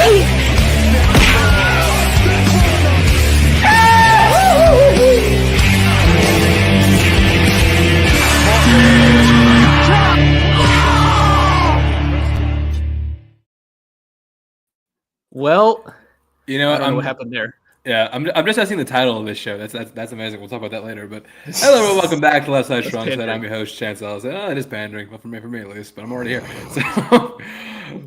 Well, you know, I don't know what happened there. Yeah, I'm just asking the title of this show. That's amazing. We'll talk about that later. But hello, everyone. Welcome back to Left Side Strong Side. I'm your host, Chance Ellis. Oh, it is pandering. Well, for me at least, but I'm already here. So,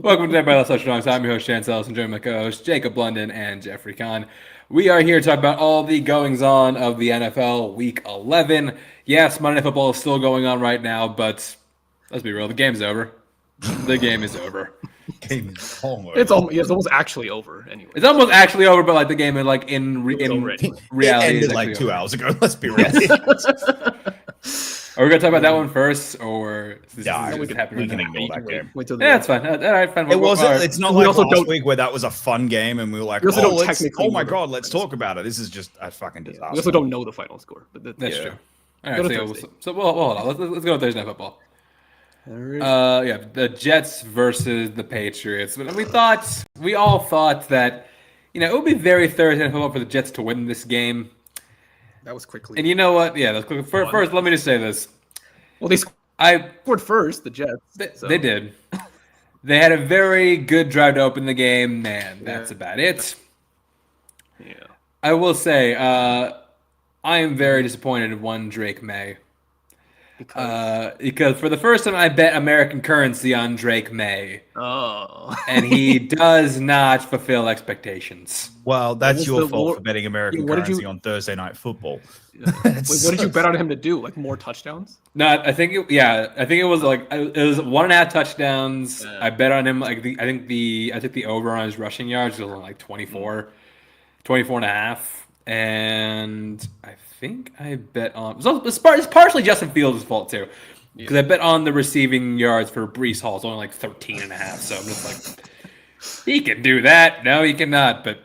welcome to everybody Left Side Strong Side. I'm your host, Chance Ellis, and joining my co-hosts, Jacob London and Jeffrey Kahn. We are here to talk about all the goings-on of the NFL Week 11. Yes, Monday Night Football is still going on right now, but let's be real, the game's over. The game is over. It's almost actually over anyway. It's almost actually over, but like the game, in reality, it ended like 2 hours ago. Let's be real. Are we gonna talk about that one first, or we can ignore that game. Wait till the it's fine. All right, fine. It's not like last week where that was a fun game and we were like, oh my god, let's talk about it. This is just a fucking disaster. We also don't know the final score, but that's true. All right, so we'll hold on. Let's go with Thursday Night Football. The Jets versus the Patriots. We all thought that, it would be very Thursday Night Football for the Jets to win this game. That was quickly. And you know what? Yeah, that's quick. First, let me just say this. Well, they scored first, the Jets. They did. They had a very good drive to open the game. Man, that's about it. Yeah. I will say, I am very disappointed in one Drake May. Because for the first time, I bet American currency on Drake May. Oh. And he does not fulfill expectations. Well, that's your fault for betting American currency on Thursday Night Football. Wait, what did you bet on him to do? Like more touchdowns? No, I think it was like it was 1.5 touchdowns. Yeah. I bet on him I took the over on his rushing yards. It was like 24 and a half, and I think I bet on. So it's partially Justin Fields' fault too, because I bet on the receiving yards for Breece Hall. It's only like 13 and a half. So I'm just like, he can do that. No, he cannot. But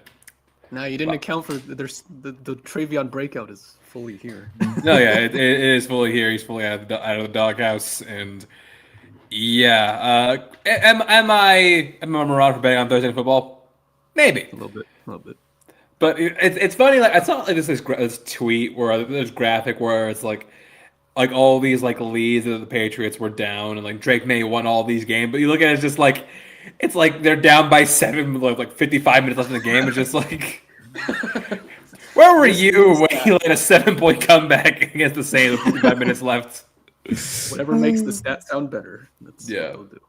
no, you didn't account for the Travion breakout is fully here. No, yeah, it is fully here. He's fully out of the doghouse, and yeah. Am I a moron for betting on Thursday Night Football? Maybe a little bit. But it's funny. Like I saw this tweet where this graphic where it's like all these leads that the Patriots were down, and Drake May won all these games. But you look at it, it's just it's like they're down by 7, like 55 minutes left in the game. It's just like. Where were you when he led a 7-point comeback against the Saints with 55 minutes left? Whatever makes the stats sound better. That's what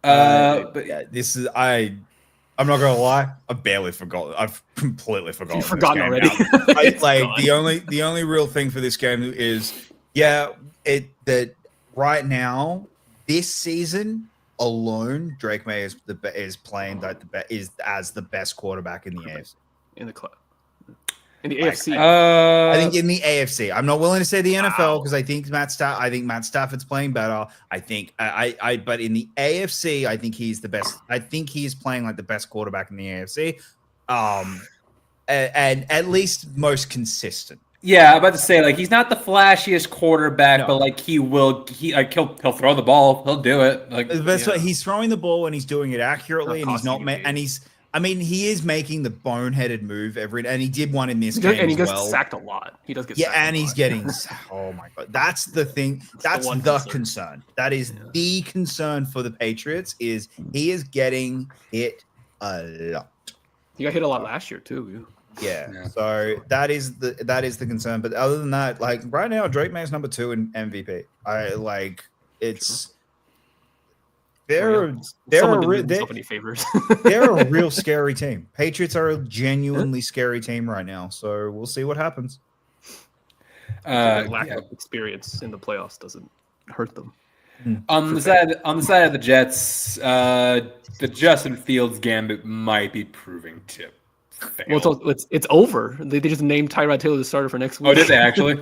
they'll do. Yeah. This is I'm not gonna lie. I've barely forgotten. I've completely forgotten. You've forgotten already. The only real thing for this game is that right now this season alone, Drake May is playing as the best quarterback in the AFC. In the club. In the AFC. I think in the AFC. I'm not willing to say the NFL because I think Matt Stafford's playing better. But in the AFC, I think he's the best. I think he's playing like the best quarterback in the AFC. And at least most consistent. Yeah, I'm about to say he's not the flashiest quarterback, but he'll throw the ball, he'll do it. What he's throwing the ball and he's doing it accurately, and he's not he is making the boneheaded move and he did one in this game and he gets sacked a lot. He does get sacked and he's getting oh my god. That's the thing. That's the concern. That is the concern for the Patriots is he is getting hit a lot. He got hit a lot last year too. Yeah. So that is the concern. But other than that, right now, Drake May's number 2 in MVP. They're a real scary team. Patriots are a genuinely scary team right now. So we'll see what happens. Lack of experience in the playoffs doesn't hurt them. On the side of the Jets, the Justin Fields gambit might be proving to fail. Well, it's over. They just named Tyrod Taylor the starter for next week. Oh, did they actually?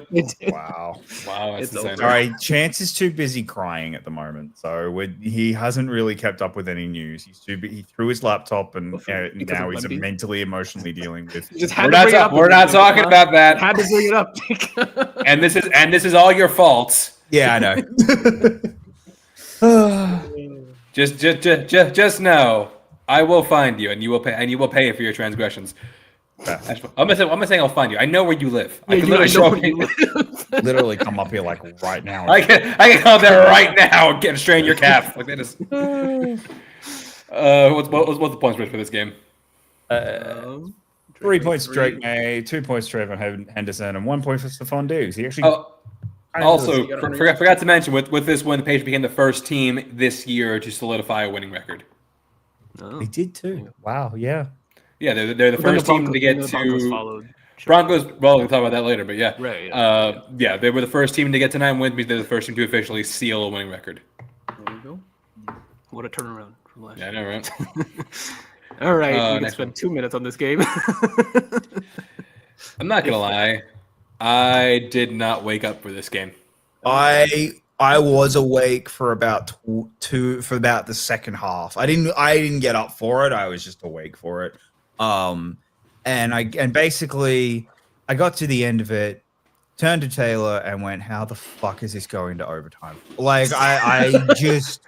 Wow, that's insane. All right, Chance is too busy crying at the moment, so he hasn't really kept up with any news. He's too he threw his laptop, and now he's mentally, emotionally dealing with. We're not talking about that. Had to bring it up. and this is all your fault. Yeah, I know. Just know I will find you, and you will pay for your transgressions. I'm not saying I'll find you. I know where you live. I can literally show up. Literally come up here like right now. I can come up there right now and get strain your calf. Like that is. What's the points spread for this game? 3 points Drake May, 2 points Trayvon Henderson, and 1 point for Stephon Diggs. He actually. Also, forgot to mention with this win, the Patriots became the first team this year to solidify a winning record. Oh. They did too. Wow. Yeah. Yeah, they're the first team to get to Broncos. Well, we'll talk about that later, but yeah, right. Yeah, they were the first team to get to 9 wins because they're the first team to officially seal a winning record. There you go. What a turnaround from last year. Yeah, I know, right? All right, we can next spend one. 2 minutes on this game. I'm not gonna lie, I did not wake up for this game. I was awake for about for about the second half. I didn't get up for it. I was just awake for it. And basically I got to the end of it, turned to Taylor and went, "How the fuck is this going to overtime?" Like I just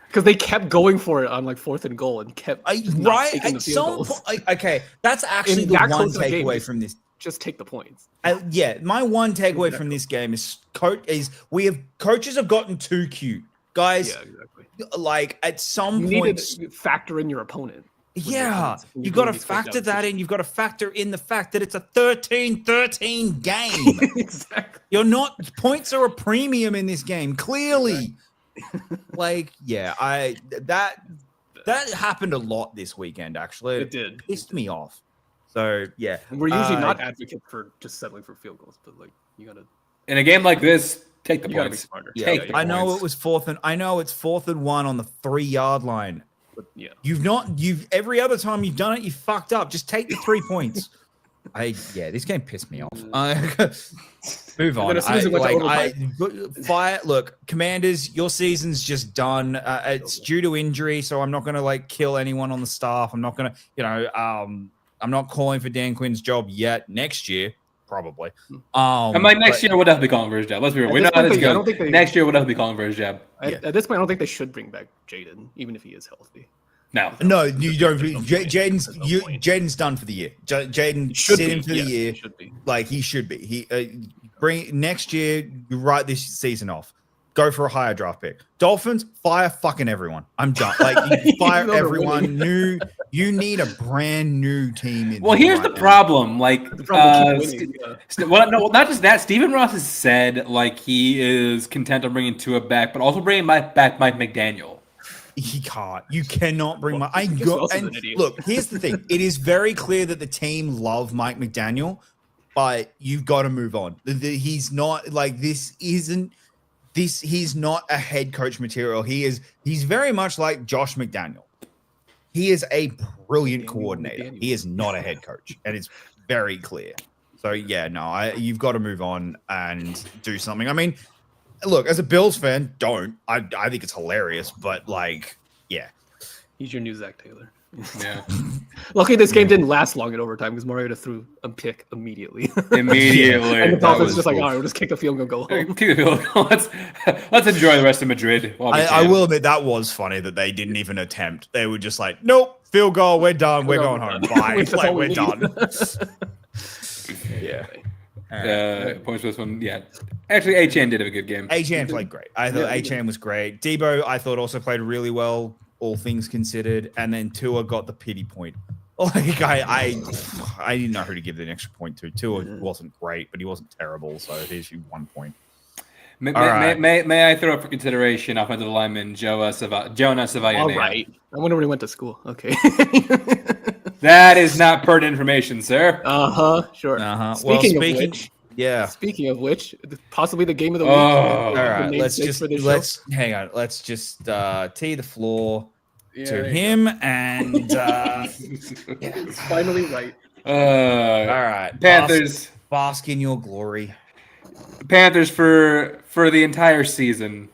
because they kept going for it on like 4th and goal and kept right taking the at field some goals. point. Okay, that's actually In the that one close of a game, takeaway from this. Just take the points. Yeah, my one takeaway from this game is coaches have gotten too cute, guys. Yeah, exactly. Like at some You point, need to factor in your opponent. yeah, when you've you're got to doing these first factor downs. that in. You've got to factor in the fact that it's a 13-13 game. Exactly. You're not points are a premium in this game, clearly. Like, yeah, that happened a lot this weekend. Actually, It did. pissed me off. So yeah, And we're usually not advocates for just settling for field goals, but like you gotta In a game like this, take the you gotta be points. smarter. Yeah, Take the I know points. it was fourth and I know it's 4th and 1 on the 3-yard line. But yeah. You've every other time you've done it, you fucked up. Just take the 3 points. This game pissed me off. Move on. then as soon as it went to Look, Commanders, your season's just done. It's due to injury, so I'm not gonna like kill anyone on the staff. I'm not gonna, I'm not calling for Dan Quinn's job yet. Next year, probably. I'm like, next year we'll definitely be calling for his job. Let's be real. We know how this goes. Next year we'll definitely be calling for his job. At this point, I don't think they should bring back Jaden, even if he is healthy. No, you don't. There's no point. Jaden's done for the year. Jaden Should sit be, him for the yes, year. Should be. Like he should be. He bring next year. You write this season off. Go for a higher draft pick. Dolphins fire fucking everyone. I'm done. Like you fire know they're everyone. You need a brand new team. Well, here's the problem. Like, The problem keep winning, yeah. well, no, not just that. Stephen Ross has said like he is content on bringing Tua back, but also bringing back Mike McDaniel. He can't. You cannot bring Well, my. guess who else is an idiot? Look, here's the thing. It is very clear that the team love Mike McDaniel, but you've got to move on. He's not like this. Isn't this? He's not a head coach material. He's very much like Josh McDaniel. He is a brilliant coordinator. He is not a head coach, and it's very clear. So yeah, no, you've got to move on and do something. I mean, look, as a Bills fan, don't. I think it's hilarious, but like, yeah. He's your new Zach Taylor. Yeah, Luckily, this game didn't last long in overtime because Mariota threw a pick immediately. immediately. And the That Dolphins was just like, cool. all right, we'll just kick the field goal, go home. Let's enjoy the rest of Madrid. While we I can. will admit that was funny that they didn't even attempt. They were just like, nope, field goal, we're done, we're going home. Bye. That's Like, all we we're need. done. Yeah. Points for this one. Yeah, actually, HN did have a good game. Achan played great. I thought Achan was great. Debo, I thought also played really well, all things considered. And then Tua got the pity point. Like I didn't know who to give the extra point to. Tua wasn't great, but he wasn't terrible. So here's you 1 point. May I throw up for consideration offensive lineman Jonah Savaiane? All right. I wonder where he went to school. Okay. That is not pertinent information, sir. Sure. Yeah. Speaking of which, possibly the game of the week. Oh. All The right. namesake for this show. Hang on. Let's just tee the floor Yeah, to there you him and It's finally right. all right. Panthers. Bask in your glory. Panthers for the entire season.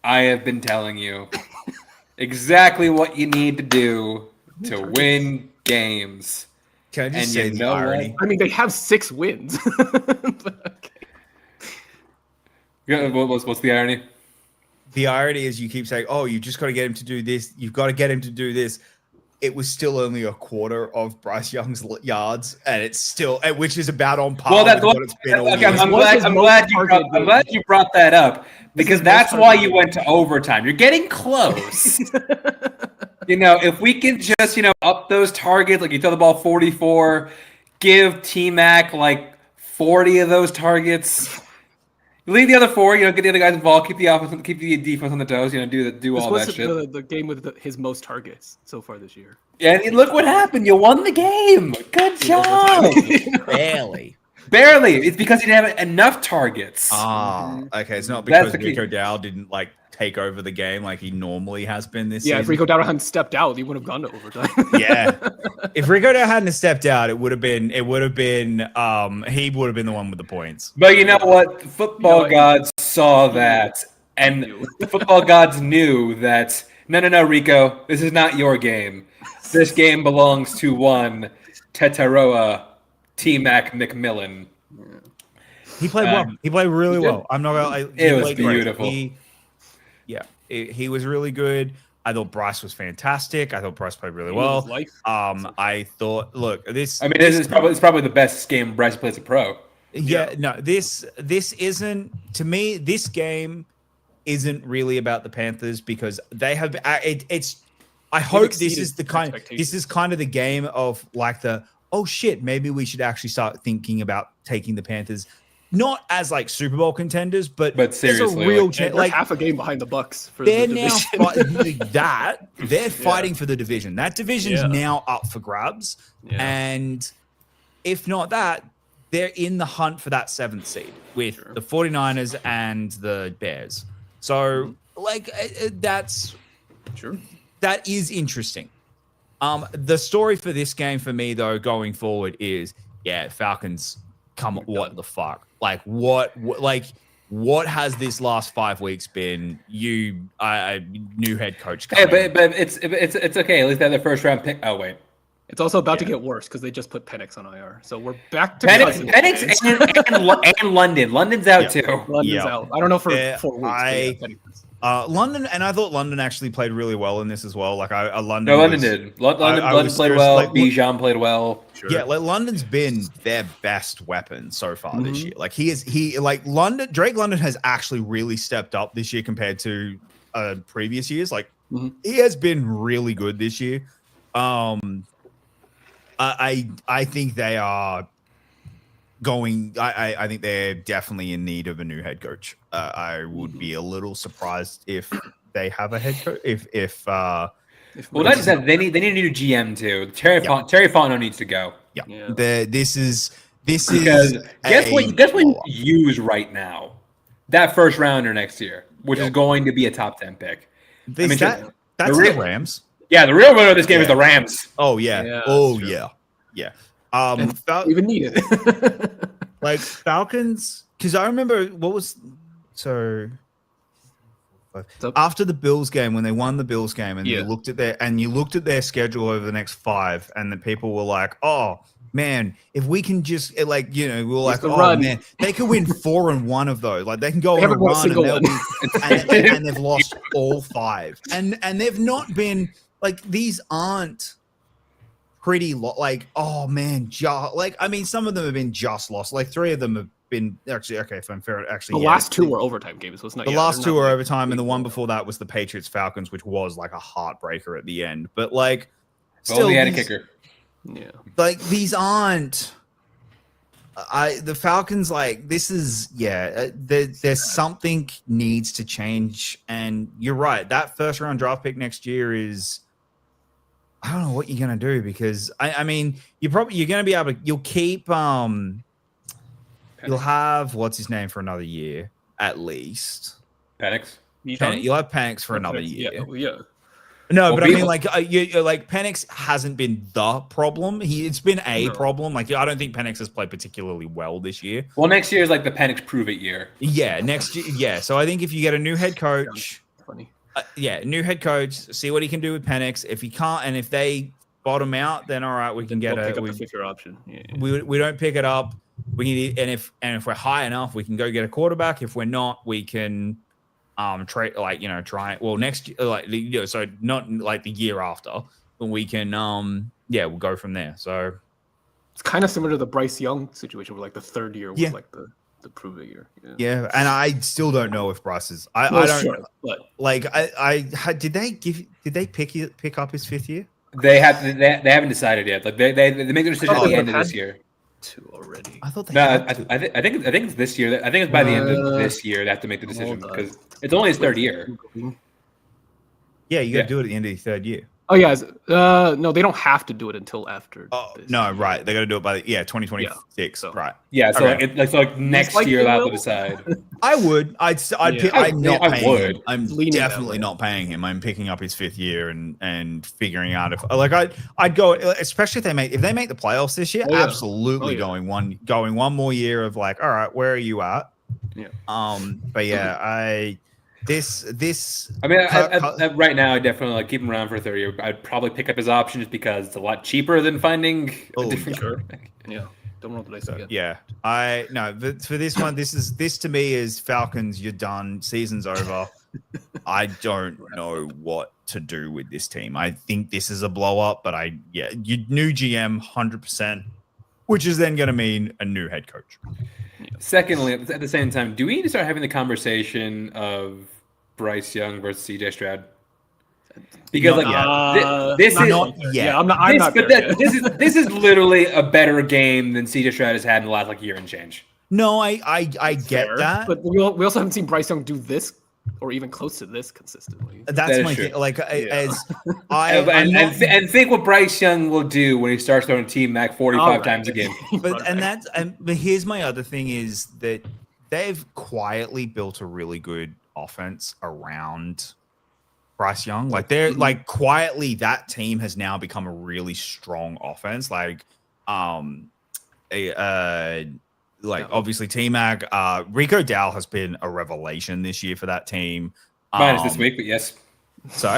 I have been telling you exactly what you need to do to win games. Can I just And say you the know irony? I mean, they have 6 wins. But, okay. Yeah, what's the irony? The irony is you keep saying, "Oh, you just got to get him to do this. You've got to get him to do this." it was still only a quarter of Bryce Young's yards, and it's still, which is about on par Well, that's with what it's been all okay, year. I'm glad you brought that up because that's why you went to overtime. You're getting close. If we can just, up those targets, like you throw the ball 44, give T-Mac like 40 of those targets. Leave the other 4, get the other guys involved, keep the defense on the toes, do all that shit. The game with his most targets so far this year. Yeah, and look what happened. You won the game. Good job. Barely. It's because he didn't have enough targets. Okay. It's not because Rico Dowd didn't take over the game like he normally has been this season. If Rico Dowd hadn't stepped out, he would have gone to overtime. If Rico Dowd hadn't stepped out, he would have been the one with the points. But you know what? Football gods saw that, and the football gods knew that no, Rico, this is not your game. This game belongs to one Tetaroa T-Mac McMillan. He played well. He played really well. I'm not gonna. It was beautiful. He was really good. I thought Bryce was fantastic. I thought Bryce played really well. I thought, this is probably the best game Bryce plays a pro. This isn't, to me, this game isn't really about the Panthers because they have I hope this is kind of the game of oh shit, maybe we should actually start thinking about taking the Panthers not as Super Bowl contenders, but seriously, a real chance. Half a game behind the Bucks. They're now fighting for the division. That division is now up for grabs, and if not that, they're in the hunt for that 7th seed with the 49ers and the Bears. So, that's that is interesting. The story for this game for me though, going forward, is Falcons. What the fuck? What has this last 5 weeks been? New head coach. But it's okay. At least they have their first round pick. Oh wait, it's also about to get worse because they just put Penix on IR. So we're back to Penix and London. London's out too. London's out. I don't know for 4 weeks. London, and I thought London actually played really well in this as well. London did. London played well. Bijan played well. Sure. Yeah, London's been their best weapon so far this year. Drake London has actually really stepped up this year compared to previous years. He has been really good this year. I think they are going. I think they're definitely in need of a new head coach. I would be a little surprised if they have a head coach. Well, not just that, they need a new GM too. Terry Fontenot needs to go. This is guess what you use right now? That first rounder next year, which is going to be a top 10 pick. That's the Rams. Yeah, the real winner of this game is the Rams. Oh yeah. Even need it. Falcons, because I remember after the Bills game, when they won the Bills game, and you looked at their schedule over the next 5, and the people were like, "Oh man, if we can just we were like, oh man, they could win 4 and 1 of those. They can go on a run, and they've lost all 5, and they've not been these aren't pretty oh man, some of them have been just lost. 3 of them have been actually if I'm fair. Actually, the last 2 were overtime games. So it's not the last 2 were overtime, and the one before that was the Patriots Falcons, which was a heartbreaker at the end. But still, he had a kicker. Yeah, these aren't. The Falcons this is there's something needs to change, and you're right. That first round draft pick next year is. I don't know what you're gonna do because I mean you're gonna be able to you'll keep you'll have what's his name for another year at least. Penix. You'll have Penix for another year. Yeah. No, but I mean Penix hasn't been the problem. It's been a problem. I don't think Penix has played particularly well this year. Well, next year is the Penix prove it year. Yeah, next year. Yeah, so I think if you get a new head coach. Funny. New head coach. See what he can do with Penix. If he can't, and if they bottom out, then all right, we can get a fifth-year option. Yeah. We don't pick it up. We can, and if we're high enough, we can go get a quarterback. If we're not, we can trade try. Well, next year, so not the year after. we can we'll go from there. So It's kind of similar to the Bryce Young situation, where like the third year was Yeah. like the prove it year. yeah, and I still don't know if Bryce is. I Well, don't sure, but like. Did they pick up his 5th year? They haven't decided yet. Like they make their decision at the they end of had this year. 2 already. I thought they. No, had I to. think it's this year. I think it's by the end of this year they have to make the decision hold on. because it's only his 3rd year. Yeah, you got to Yeah. do it at the end of the 3rd year. Oh yeah, no, they don't have to do it until after. Oh this. no, right? They got to do it by 2026, so- right? Yeah, so Okay. like next like year they they'll have to will. decide. I would. I'd. Yeah. I'm not I paying would. him. I'm Leaning that definitely way. not paying him. I'm picking up his 5th year and figuring out if I'd go, especially if they make the playoffs this year. Oh, yeah. Absolutely Oh, yeah. going one more year of like, all right, where are you at? Yeah. But yeah, this. I mean, Cut- right now I definitely like keep him around for a 3rd year. I'd probably pick up his option just because it's a lot cheaper than finding a Oh, different sure. quarterback. Yeah, don't roll the dice again. Yeah, but for this one, this to me is Falcons. You're done. Season's over. I don't know what to do with this team. I think this is a blow up, but you new GM 100%, which is then going to mean a new head coach. Secondly, at the same time, do we need to start having the conversation of Bryce Young versus CJ Stroud? Because Not like yet. this is not yet. Yeah, I'm not but there yet. this is literally a better game than CJ Stroud has had in the last like year and change. No, I get Fair, that. but we also haven't seen Bryce Young do this or even close to this consistently. That's That is my true. thing. Like as And think what Bryce Young will do when he starts throwing T-Mac 45 All right. times a game. but here's my other thing is that they've quietly built a really good offense around Bryce Young. Like they're like quietly that team has now become a really strong offense. Like obviously T-Mac, Rico Dow has been a revelation this year for that team. Minus this week, but yes. So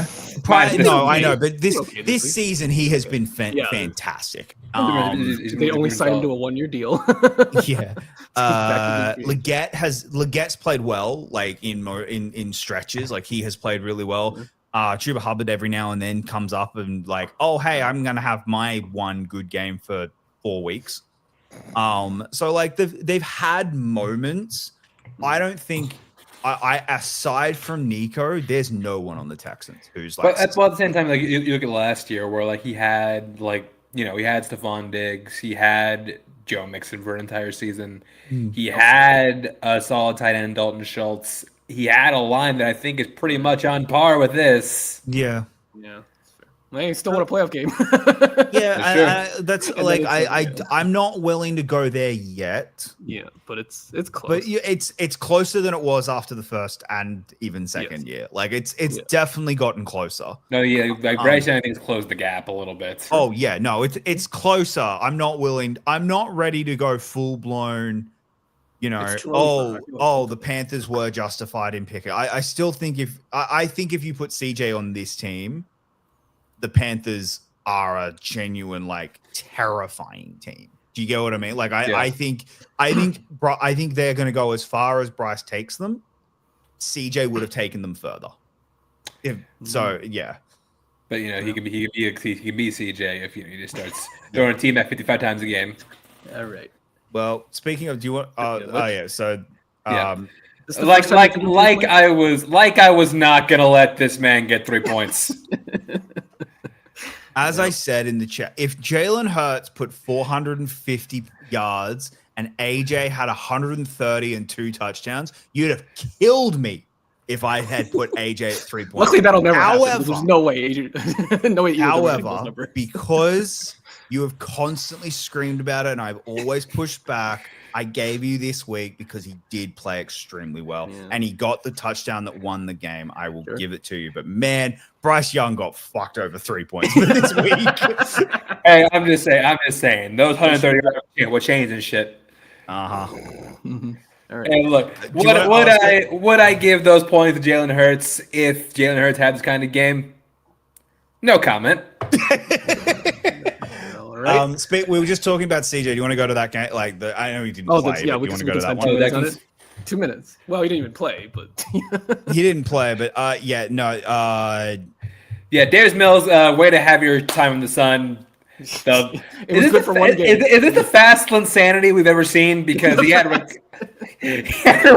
Minus this no, week. I know, but this Okay this week. season he has been Yeah. fantastic. They only signed him to a 1-year deal. Yeah. Back to the Legette's played well, like in stretches. Like he has played really well. Chuba Hubbard every now and then comes up and like, oh hey, I'm gonna have my one good game for 4 weeks. So like they've had moments. I don't think I aside from Nico, there's no one on the Texans who's like. But at the same time, like you look at last year, where like he had like he had Stephon Diggs, he had Joe Mixon for an entire season, he had a solid tight end Dalton Schultz, he had a line that I think is pretty much on par with this. Yeah. Yeah, that's fair. They still want a playoff game. That's And like then I'm not willing to go there yet. Yeah, but it's close. But it's closer than it was after the first and even second year. Like it's definitely gotten closer. No, yeah, like Bryce Young I think has closed the gap a little bit. Oh yeah, no, it's closer. I'm not ready to go full blown. It's too early for that. The Panthers were justified in picking. I still think if you put CJ on this team, the Panthers are a genuine like terrifying team. Do you get what I mean? Like I think they're going to go as far as Bryce takes them. CJ would have taken them further. Yeah. But he can be CJ if he just starts throwing a team at 55 times a game. All right. Well, speaking of, do you want? So This is the Like first time you can I was not gonna let this man get 3 points. as I said in the chat, if Jalen Hurts put 450 yards and AJ had 130 and 2 touchdowns, you'd have killed me if I had put AJ at 3 points. Luckily, that'll never happen. However- There's no way, Adrian. No way. However, because you have constantly screamed about it and I've always pushed back, I gave you this week because he did play extremely well and he got the touchdown that won the game. I will give it to you. But man, Bryce Young got fucked over 3 points this week. Hey, I'm just saying, those 130 yards were changing shit. Mm-hmm. All right. And look, would I give those points to Jalen Hurts if Jalen Hurts had this kind of game? No comment. All right. We were just talking about CJ. Do you want to go to that game? Like I know he didn't play, but do you want to go to that spend 2 one? minutes on it. 2 minutes. Well, he didn't even play, but He didn't play, but Yeah, Davis Mills, way to have your time in the sun. It was good for one game. Is this the fast insanity we've ever seen? Because he had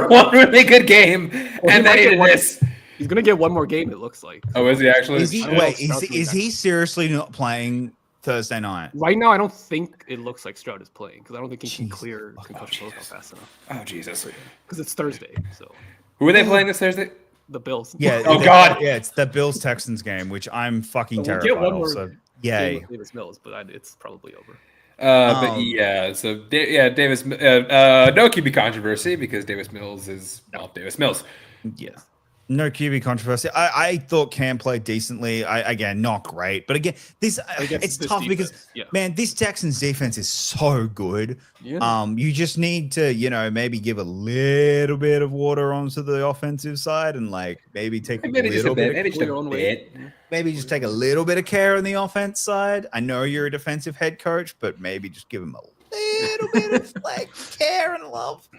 one really good game, and then he did this. He's gonna get one more game. It looks like. Oh, is he actually? Is he seriously not playing Thursday night? Right now, I don't think it looks like Stroud is playing because I don't think he can clear concussion protocol fast enough. Oh Jesus! Because it's Thursday, so. Who are they playing this Thursday? The Bills. Yeah. Oh God. Yeah, it's the Bills Texans game, which I'm fucking We'll terrified get one of. more So game yay. with Davis Mills, but it's probably over. But yeah, so Davis, no QB controversy because Davis Mills is Davis Mills. Yeah. No QB controversy. I thought Cam played decently. Again, not great, but again, it's this tough because defense, man, this Texans defense is so good. Yeah. You just need to, maybe give a little bit of water onto the offensive side and like maybe take Maybe just a bit. Maybe just a bit. Maybe just take a little bit of care on the offense side. I know you're a defensive head coach, but maybe just give him a little bit of like care and love.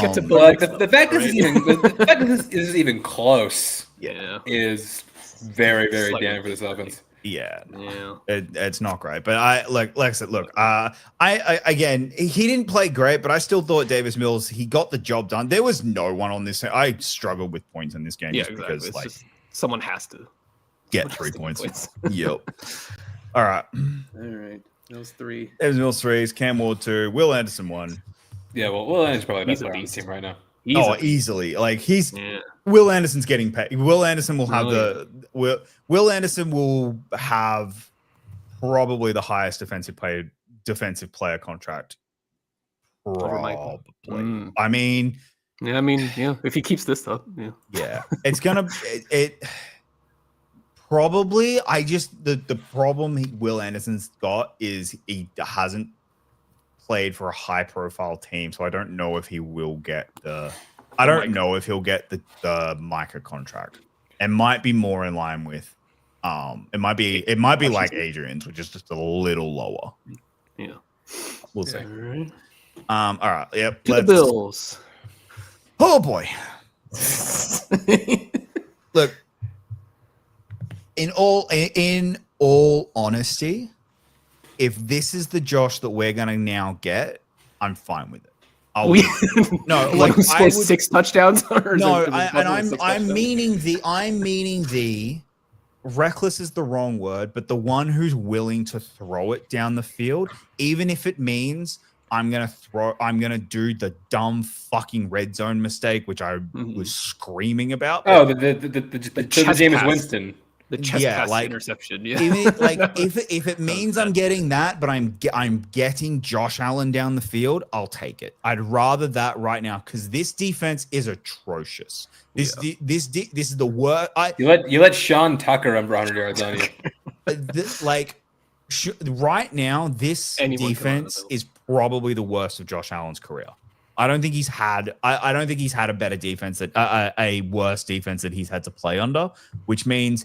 Get to Like the fact that this is even close. Yeah. Is very Slightly damning for this offense. Yeah, Yeah. it's not great. But like I said, look, I again, he didn't play great, but I still thought Davis Mills, he got the job done. There was no one on this. I struggled with points in this game Yeah, just exactly. because It's like just, someone has to get 3 points. Yep. All right. All right. Those three. Davis Mills 3s, Cam Ward 2, Will Anderson 1. Yeah, well, Anderson's probably the best He's a player on the beast. team right now. Easily. Like Yeah. Will Anderson's getting paid. Will Anderson will have Will Anderson will have probably the highest defensive player contract. Over Michael. Probably. I mean, yeah. If he keeps this up, yeah, it's gonna it probably. The problem Will Anderson's got is he hasn't played for a high profile team, so I don't know if he will get I don't know if he'll get the Micah contract. It might be more in line with it might be like Adrian's, which is just a little lower. Yeah. We'll see. All right. All right. Yep. To the Bills. Oh boy. Look, in all honesty, if this is the Josh that we're gonna now get, I'm fine with it. No, like I would, 6 touchdowns. I'm meaning the reckless is the wrong word, but the one who's willing to throw it down the field, even if it means I'm gonna do the dumb fucking red zone mistake, which I was screaming about. Oh, the Jameis Winston. The chest pass interception. Yeah. If it means I'm getting that, but I'm getting Josh Allen down the field, I'll take it. I'd rather that right now because this defense is atrocious. This is the worst. You let Sean Tucker run for 100 yards on you. Right now, this defense is probably the worst of Josh Allen's career. I don't think he's had. I don't think he's had a better defense that a worse defense that he's had to play under, which means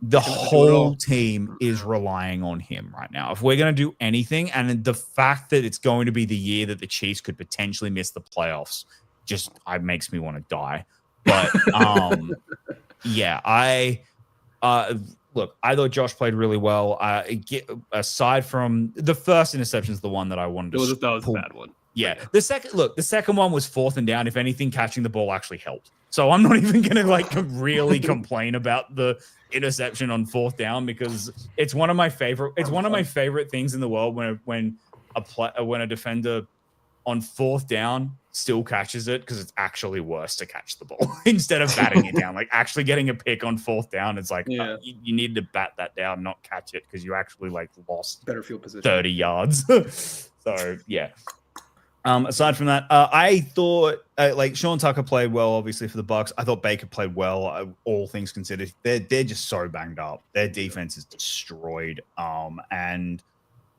the whole team is relying on him right now. If we're going to do anything, and the fact that it's going to be the year that the Chiefs could potentially miss the playoffs, just makes me want to die. But yeah, look, I thought Josh played really well. Aside from the first interception is the one that I wanted to. That was a bad one. Yeah, the second one was 4th and down. If anything, catching the ball actually helped. So I'm not even going to really complain about the interception on 4th down because it's one of my favorite. It's one of my favorite things in the world when a defender on 4th down still catches it because it's actually worse to catch the ball instead of batting it down. Like actually getting a pick on 4th down, it's like you need to bat that down, not catch it because you actually lost better field position 30 yards. So yeah. Aside from that, I thought Sean Tucker played well, obviously for the Bucs. I thought Baker played well, all things considered. They're just so banged up. Their defense is destroyed, and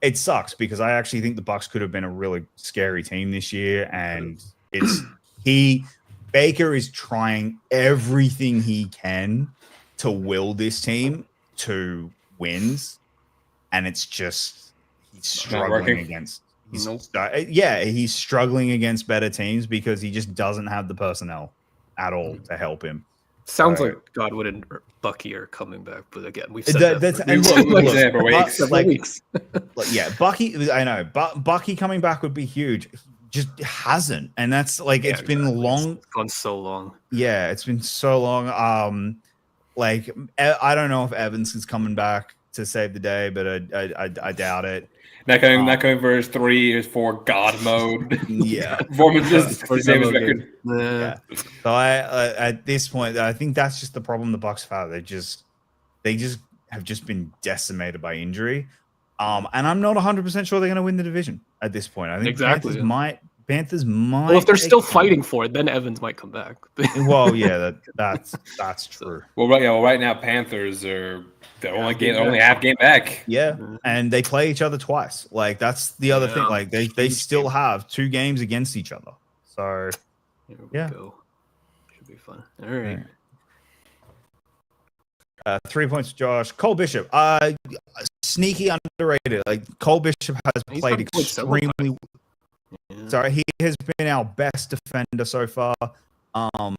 it sucks because I actually think the Bucs could have been a really scary team this year. And Baker is trying everything he can to will this team to wins, and it's just he's struggling against. He's struggling against better teams because he just doesn't have the personnel at all to help him. Sounds Right. like Godwin and Bucky are coming back, but again, we've That- said that's- that and look, like, look, yeah, for weeks. several like- weeks. Like, yeah, Bucky. I know, but Bucky coming back would be huge. He just hasn't, and that's like Yeah, it's been exactly. long. It's gone so long. Yeah, it's been so long. Like I don't know if Evans is coming back to save the day, but I doubt it. Not going for his 3, his 4 God mode. Yeah. Performances to save his record. Yeah. So at this point, I think that's just the problem the Bucks have had. They just have just been decimated by injury. And I'm not 100% sure they're going to win the division at this point. I think Exactly, Panthers might. Well, if they're take still them. fighting for it, then Evans might come back. Well, yeah, that's true. Well, right now Panthers are they're only half game back. Yeah, and they play each other twice. Like that's the other thing. Yeah. Like they still have 2 games against each other. So Here we Yeah. go. Should be fun. All right. 3 points, Josh. Cole Bishop, sneaky underrated. Like Cole Bishop has He's played had points several extremely. Yeah. Sorry, he has been our best defender so far. So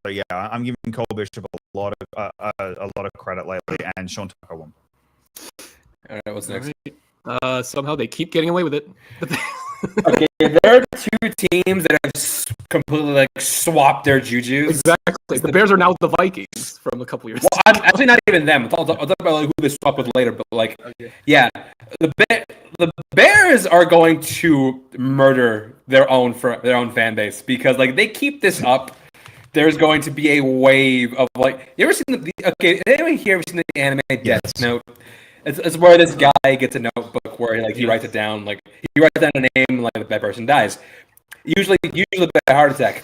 yeah, I'm giving Cole Bishop a lot of credit lately, and Sean Tucker one. All right, what's All next? right. Somehow they keep getting away with it. Okay, there are 2 teams that have completely like swapped their juju. Exactly. The Bears are now the Vikings from a couple years. Well, actually, not even them. I'll talk about like, who they swap with later. But like, yeah, the Bears are going to murder their own fan base because like they keep this up. There's going to be a wave of like. You ever seen anyone here ever seen the anime Death Note? It's where this guy gets a notebook where like he writes it down, like he writes down a name and like that person dies. Usually by heart attack.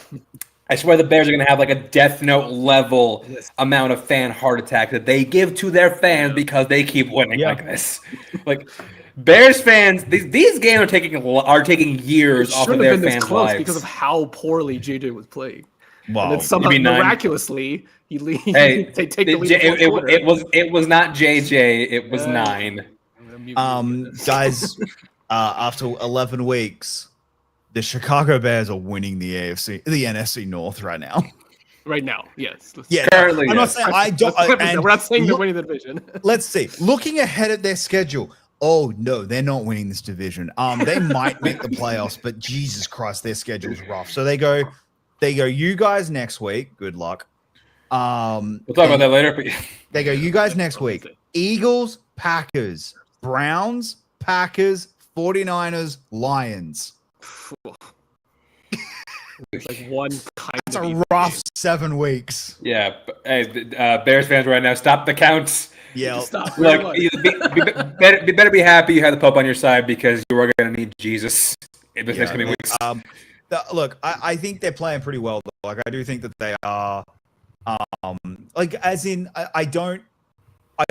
I swear the Bears are gonna have like a Death Note level amount of fan heart attack that they give to their fans because they keep winning like this. Like Bears fans, these games are taking years off of their fans' lives because of how poorly JJ was playing. Wow, And then somehow you mean 9? miraculously he leaves. Hey, they take the lead. in the fourth quarter. it was not JJ. It was 9. Guys, after 11 weeks, the Chicago Bears are winning the NFC North right now. Right now, yes. Yeah, Currently, I'm not yes. saying I don't. We're not saying they're winning the division. Let's see. Looking ahead at their schedule. Oh no, they're not winning this division. They might make the playoffs, but Jesus Christ, their schedule's rough. So they go. You guys next week. Good luck. We'll talk about that later. But They go. You guys next week. Eagles, Packers, Browns, Packers, 49ers, Lions. It's like one kind It's of a even rough game. 7 weeks. yeah, hey, Bears fans right now, stop the counts. Yeah. Stop. Look, better be happy you have the Pope on your side because you are going to need Jesus in the next coming weeks. Look, I think they're playing pretty well. Though. Like I do think that they are. Like as in, I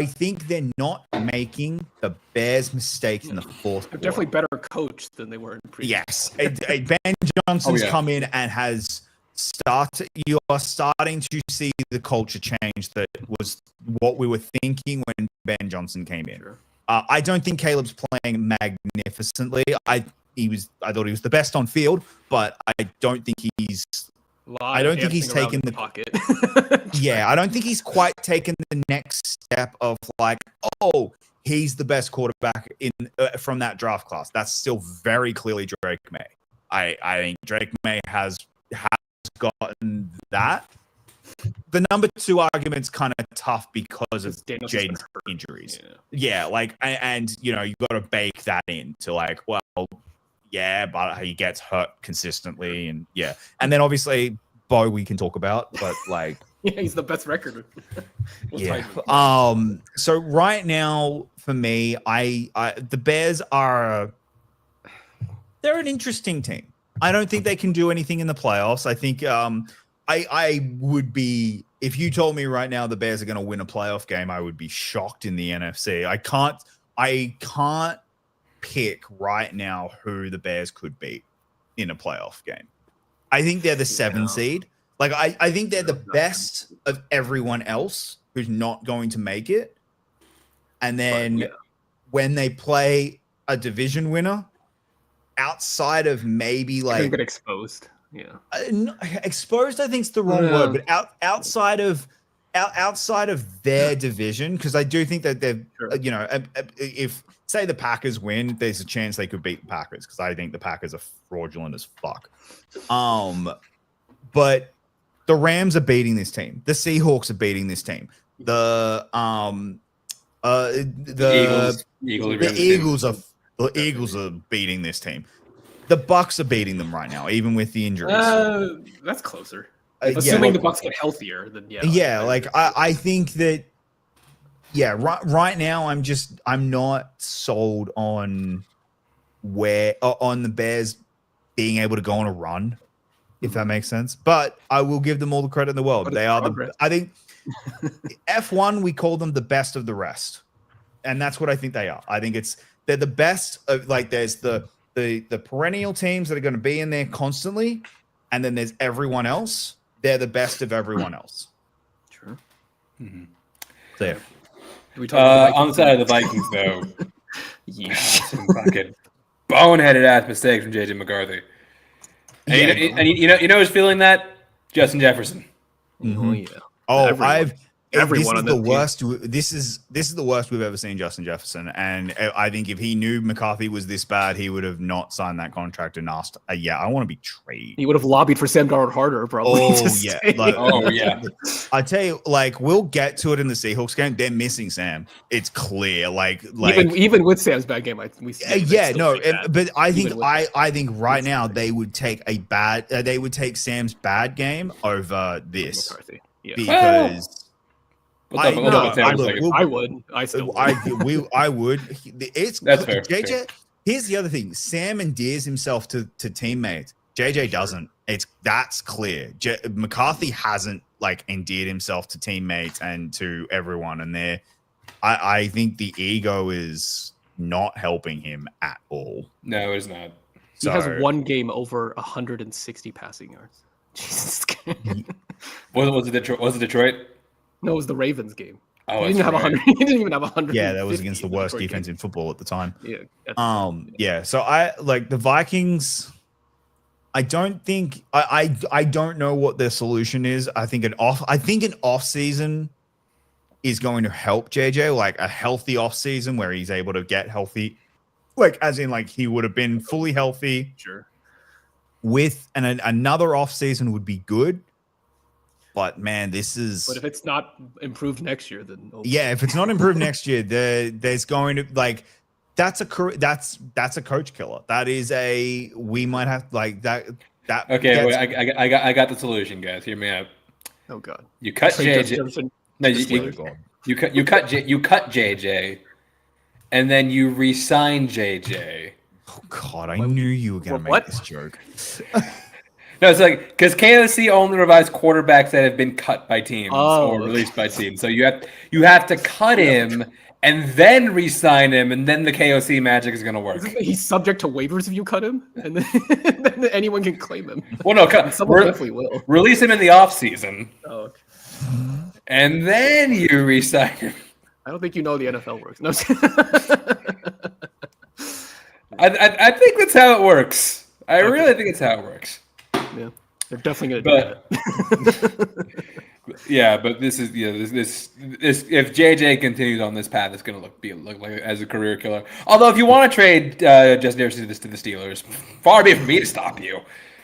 think they're not making the Bears' mistakes in the fourth They're quarter. definitely better coached than they were in previous. Yes, Ben Johnson's come in and has started. You are starting to see the culture change that was what we were thinking when Ben Johnson came in. Sure. I don't think Caleb's playing magnificently. I thought he was the best on field, but I don't think he's. I don't think he's taken the pocket. Yeah, I don't think he's quite taken the next step of like, oh, he's the best quarterback in from that draft class. That's still very clearly Drake May. I think Drake May has gotten that. The number 2 argument's kind of tough because of Jaden's injuries. Yeah, like, and you know, you got to bake that in to like, well, yeah, but he gets hurt consistently, and yeah, and then obviously Bo we can talk about, but like, yeah, he's the best record. yeah. So right now for me, the Bears are they're an interesting team. I don't think they can do anything in the playoffs. I think I would be if you told me right now the Bears are going to win a playoff game, I would be shocked in the NFC. I can't pick right now who the Bears could beat in a playoff game. I think they're the 7 seed. Like I think they're the best of everyone else who's not going to make it. And then when they play a division winner, outside of maybe They like get exposed. Exposed, I think, is the wrong word, but outside of their division, because I do think that they're, if say the Packers win, there's a chance they could beat the Packers, because I think the Packers are fraudulent as fuck. But the Rams are beating this team. The Seahawks are beating this team. The Eagles are beating this team. The Bucks are beating them right now, even with the injuries. That's closer. Assuming the Bucks get healthier, then I think that. Yeah, right now I'm not sold on on the Bears being able to go on a run, if that makes sense. But I will give them all the credit in the world. They are I think F1, we call them the best of the rest, and that's what I think they are. I think they're the best of, like, there's the perennial teams that are going to be in there constantly, and then there's everyone else. They're the best of everyone else. Sure. Mm-hmm. There. On the side of the Vikings, though, some fucking boneheaded ass mistakes from JJ McCarthy. And you know who's feeling that? Justin Jefferson. Mm-hmm. Oh yeah. Oh, everyone this is the worst. This is the worst we've ever seen Justin Jefferson, and I think if he knew McCarthy was this bad, he would have not signed that contract and asked, I want to be traded. He would have lobbied for Sam Darnold harder, probably. Oh yeah. I tell you, like, we'll get to it in the Seahawks game. They're missing Sam. It's clear. Like even with Sam's bad game, but I think right now they would take they would take Sam's bad game over this. McCarthy. Yeah. Because. I would. That's fair. JJ. Here's the other thing: Sam endears himself to teammates. JJ doesn't. That's clear. McCarthy hasn't endeared himself to teammates and to everyone, and I think the ego is not helping him at all. No, it's not. He has one game over 160 passing yards. Jesus. Was it Detroit? No, it was the Ravens game. Oh, he didn't have 100. He didn't even have 100. Yeah, that was against the worst defense in football at the time. Yeah. Yeah. So I like the Vikings. I don't think I don't know what their solution is. I think an off season is going to help JJ, like a healthy off season where he's able to get healthy, as in he would have been fully healthy. Sure. With another off season would be good. But man, this is. But if it's not improved next year, then if it's not improved next year, there's going to that's a coach killer. That is we might have that. Okay, wait, I got the solution, guys. Hear me out. Oh God, you cut JJ. No, you cut JJ, and then you re-sign JJ. Oh God, I knew you were gonna make this joke. No, it's because KOC only revives quarterbacks that have been cut by teams or released by teams. So you have to cut him and then re-sign him, and then the KOC magic is going to work. He's subject to waivers if you cut him, and then anyone can claim him. Well, no, someone definitely will. Release him in the offseason. Oh, okay. And then you re-sign him. I don't think you know the NFL works. No. I think that's how it works. I really think it's how it works. Yeah, they're definitely gonna do that. Yeah, but this is this if JJ continues on this path, it's gonna look like as a career killer. Although if you want to trade Justin Jefferson to the Steelers, far be it from me to stop you.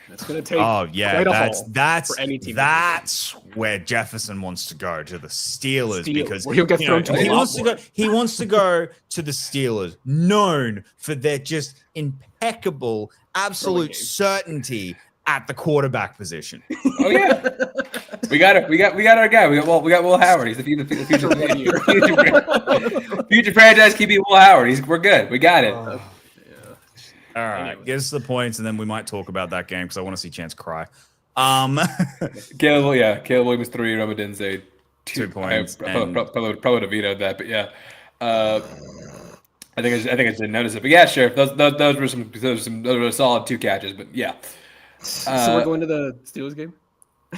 It's gonna take. Oh yeah, that's for any team. That's where Jefferson wants to go, to the Steelers because he'll get thrown to he wants to go. He wants to go to the Steelers, known for their just impeccable, absolute certainty at the quarterback position. Oh yeah, we got our guy. We got Will Howard. He's the future franchise QB. Will Howard. We're good. We got it. All right, get us the points, and then we might talk about that game because I want to see Chance cry. Caleb Williams 3, Ramadense 2 points. Probably would have vetoed that, but yeah. I think I didn't notice it, but yeah, sure. Those were a solid 2 catches, but yeah. So we're going to the Steelers game?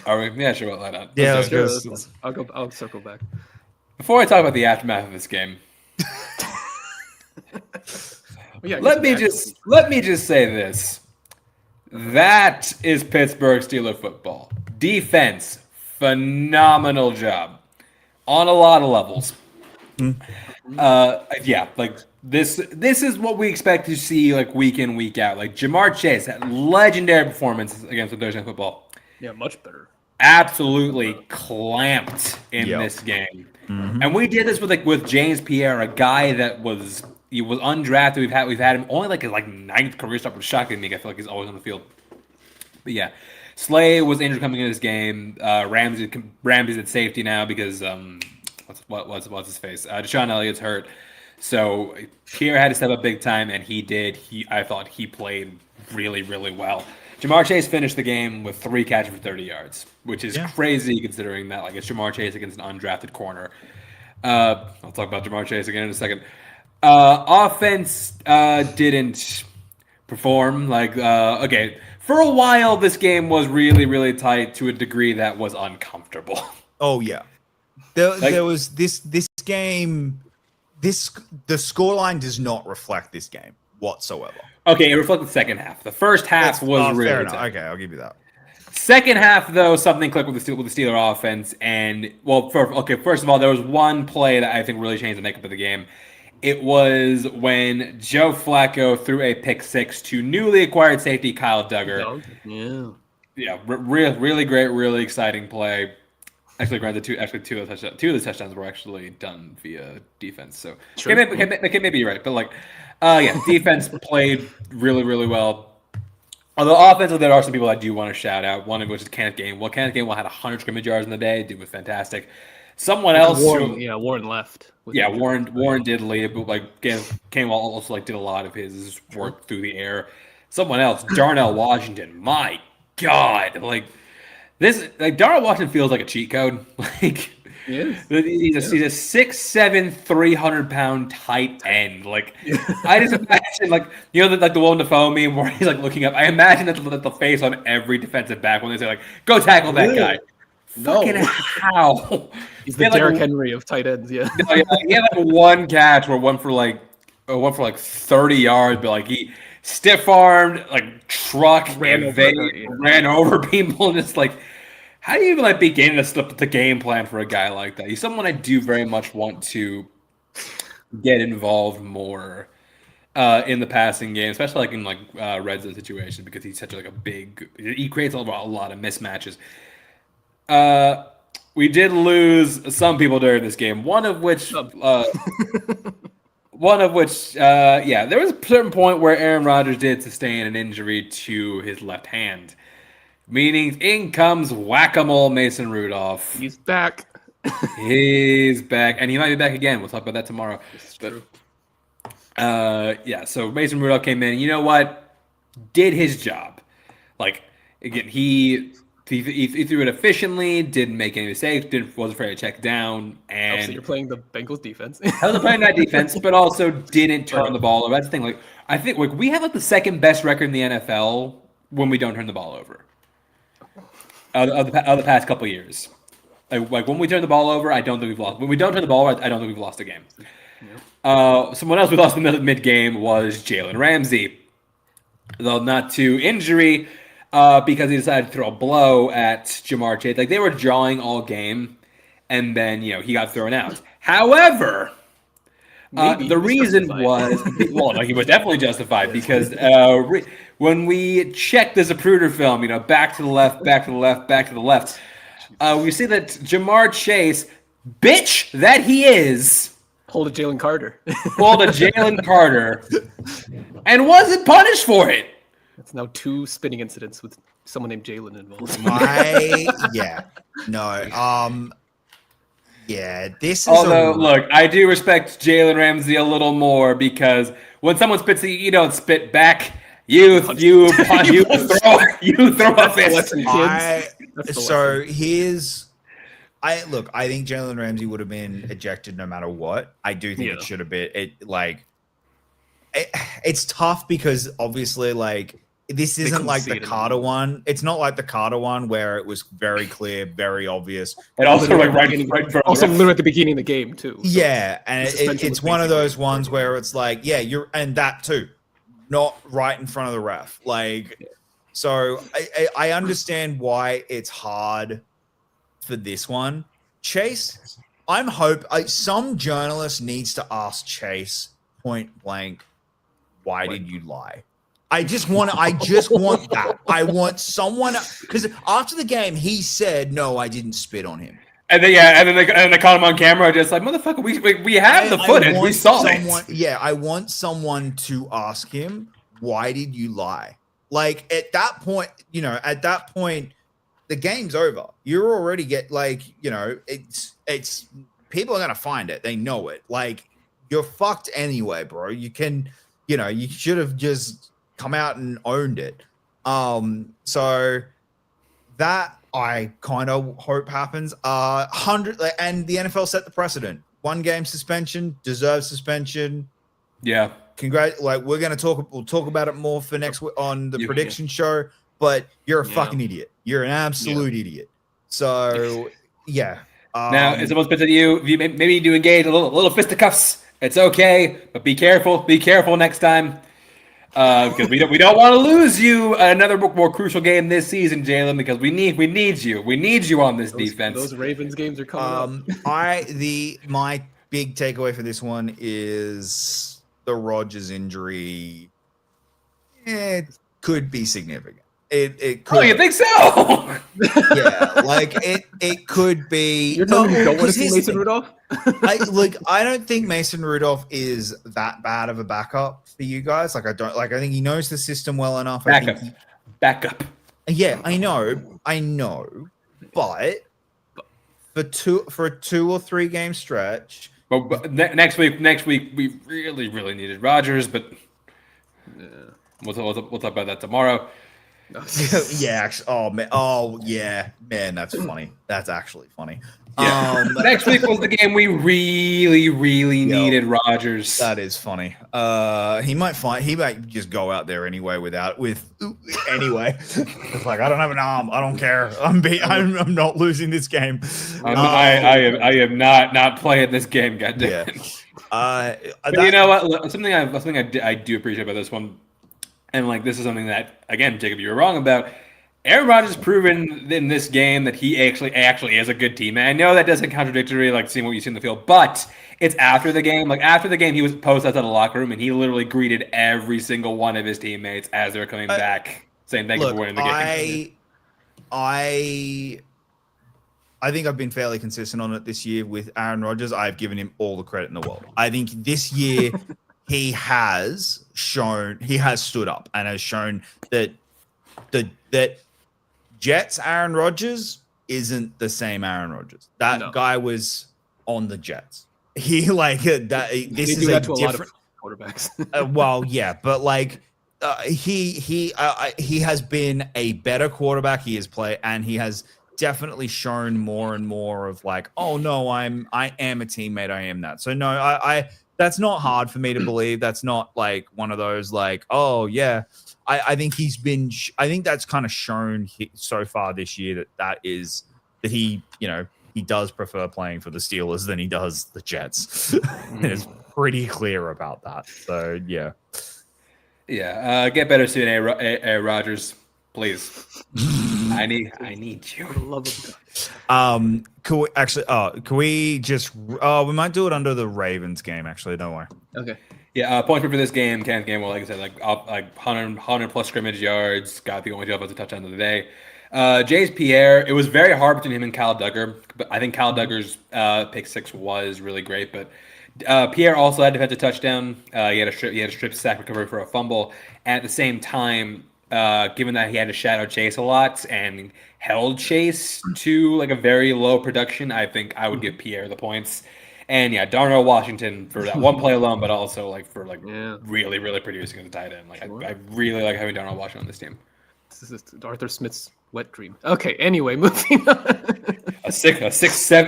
Are we? Yeah, sure. Why not? Yeah, let's go. I'll circle back. Before I talk about the aftermath of this game, let me just say this: That is Pittsburgh Steelers football. Defense, phenomenal job on a lot of levels. Yeah, like this is what we expect to see like week in, week out. Like Jamar Chase, that legendary performance against the Thursday Night Football. Yeah, much better. Absolutely clamped in this game. And we did this with James Pierre, a guy that was undrafted. We've had him only like his ninth career start, which is shocking to me. I feel like he's always on the field. But yeah, Slay was injured coming into this game. Ramsey's at safety now because what's his face? Deshaun Elliott's hurt. So Pierre had to step up big time, and he did. I thought he played really, really well. Jamar Chase finished the game with 3 catches for 30 yards, which is crazy considering that it's Jamar Chase against an undrafted corner. I'll talk about Jamar Chase again in a second. Offense didn't perform. Okay, for a while this game was really, really tight to a degree that was uncomfortable. Oh yeah, there was this game. The scoreline does not reflect this game whatsoever. Okay, it reflected the second half. The first half was really fair enough. tight. Okay, I'll give you that. Second half, though, something clicked with the Steeler offense. And, first of all, there was one play that I think really changed the makeup of the game. It was when Joe Flacco threw a pick six to newly acquired safety Kyle Duggar. Yeah, really great, really exciting play. Actually, granted, two of the touchdowns were actually done via defense. So, maybe you're right. But, defense played really, really well. Although offensively, there are some people I do want to shout out. One of which is Kenneth Gainwell. Kenneth Gainwell had 100 scrimmage yards in the day. Dude was fantastic. Someone else, Warren left. Warren did leave, but Gainwell also did a lot of his work through the air. Someone else, Darnell Washington. My God, Darnell Washington feels like a cheat code. He's a 6'7", 300-pound tight end. I just imagine, the Willem Dafoe meme where he's looking up. I imagine that's the face on every defensive back when they say go tackle that guy. No, fucking how? He's the Derrick Henry of tight ends. Yeah. He had one catch where one for 30 yards, but he stiff armed, truck ran over people, and it's how do you even begin the game plan for a guy like that? He's someone I do very much want to get involved more in the passing game, especially in red zone situations, because he's such a big. He creates a lot of mismatches. We did lose some people during this game. One of which, there was a certain point where Aaron Rodgers did sustain an injury to his left hand. Meaning, in comes whack-a-mole Mason Rudolph. He's back. He's back, and he might be back again. We'll talk about that tomorrow. It's true. So Mason Rudolph came in. You know what? Did his job. Again, he threw it efficiently. Didn't make any mistakes. Wasn't afraid to check down. And so you're playing the Bengals defense. I was playing that defense, but also didn't turn the ball over. That's the thing. I think we have the second best record in the NFL when we don't turn the ball over. Of the past couple of years, when we turn the ball over, I don't think we've lost. When we don't turn the ball over, I don't think we've lost a game. Yep. Someone else we lost in the mid game was Jalen Ramsey, though not to injury, because he decided to throw a blow at Jamar Chase. They were drawing all game, and then he got thrown out. However, the reason was he was definitely justified because when we check the Zapruder film, back to the left, we see that Jamar Chase, bitch that he is, pulled a Jalen Carter, and wasn't punished for it. It's now 2 spinning incidents with someone named Jalen involved. This is. Look, I do respect Jalen Ramsey a little more because when someone spits, you don't spit back. You throw a fist. I think Jalen Ramsey would have been ejected no matter what. I do think it should have been. It's tough because obviously this isn't like the Carter one. It's not like the Carter one where it was very clear, very obvious. And also right literally at the beginning of the game too. So yeah, and it's one of those ones where it's you're and that too, not right in front of the ref. So I understand why it's hard for this one. Chase, some journalist needs to ask Chase point blank, why did you lie? I just want that. I want someone, because after the game he said, no, I didn't spit on him. And then they caught him on camera, just like, motherfucker, we have the footage, we saw it. Yeah, I want someone to ask him, why did you lie? Like at that point, the game's over. You're already it's people are gonna find it. They know it. Like you're fucked anyway, bro. You should have just come out and owned it. So that I kind of hope happens. 100 and the NFL set the precedent. 1 game suspension, deserved suspension. Yeah. We'll talk about it more for next week on the prediction show, but you're a fucking idiot. You're an absolute idiot. So yeah. Now it's almost been to you. Maybe you engage a little fisticuffs. It's okay, but be careful. Be careful next time. Because we don't want to lose you another more crucial game this season, Jalen. Because we need you. We need you on this defense. Those Ravens games are coming up. My big takeaway for this one is the Rodgers injury. It could be significant. It could. Oh, you think so? Yeah, like it could be. You're telling me you don't want to see Mason Rudolph? I don't think Mason Rudolph is that bad of a backup for you guys. I think he knows the system well enough. Backup. Yeah, I know, but for a 2 or 3 game stretch. But next week we really needed Rodgers, but we'll talk about that tomorrow. Yeah, actually, man, that's funny. That's actually funny. Yeah. Next week was the game we really needed Rodgers. That is funny. He might just go out there anyway anyway. It's like, I don't have an arm. I don't care. I'm not losing this game. I am not playing this game. Goddamn. Yeah. But you know what? Something I do appreciate about this one, and like this is something that again, Jacob, you were wrong about. Aaron Rodgers proven in this game that he actually is a good teammate. I know that doesn't contradictory, like seeing what you see in the field, but it's after the game. Like after the game, he was posted outside the locker room and he literally greeted every single one of his teammates as they were coming back, saying thank you for winning the game. I think I've been fairly consistent on it this year with Aaron Rodgers. I've given him all the credit in the world. I think this year he has stood up and has shown that Jets Aaron Rodgers isn't the same Aaron Rodgers. That guy was on the Jets. He that. This is a different quarterbacks. Well, yeah, but he has been a better quarterback. He has played, and he has definitely shown more and more of oh no, I am a teammate. I am that. So no, I that's not hard for me to believe. That's not one of those oh yeah. I think he's been. I think that's kind of shown so far this year that he does prefer playing for the Steelers than he does the Jets. It's pretty clear about that. So yeah. Yeah. Get better soon, Rodgers, please. I need you. For the love of God. Can we actually? Can we just? We might do it under the Ravens game. Actually, don't worry. Okay. Yeah, points for this game, Ken's game. Well, like I said, 100 plus scrimmage yards. Got the only 2 offensive touchdowns of the day. Jace Pierre. It was very hard between him and Kyle Duggar, but I think Kyle Duggar's pick 6 was really great. But Pierre also had a defensive touchdown. He had a strip sack recovery for a fumble. And at the same time, given that he had to shadow Chase a lot and held Chase to a very low production, I think I would give Pierre the points. And yeah, Darnell Washington for that one play alone, but also for really producing as a tight end. I really like having Darnell Washington on this team. This is Arthur Smith's wet dream. Okay, anyway, moving on. a six seven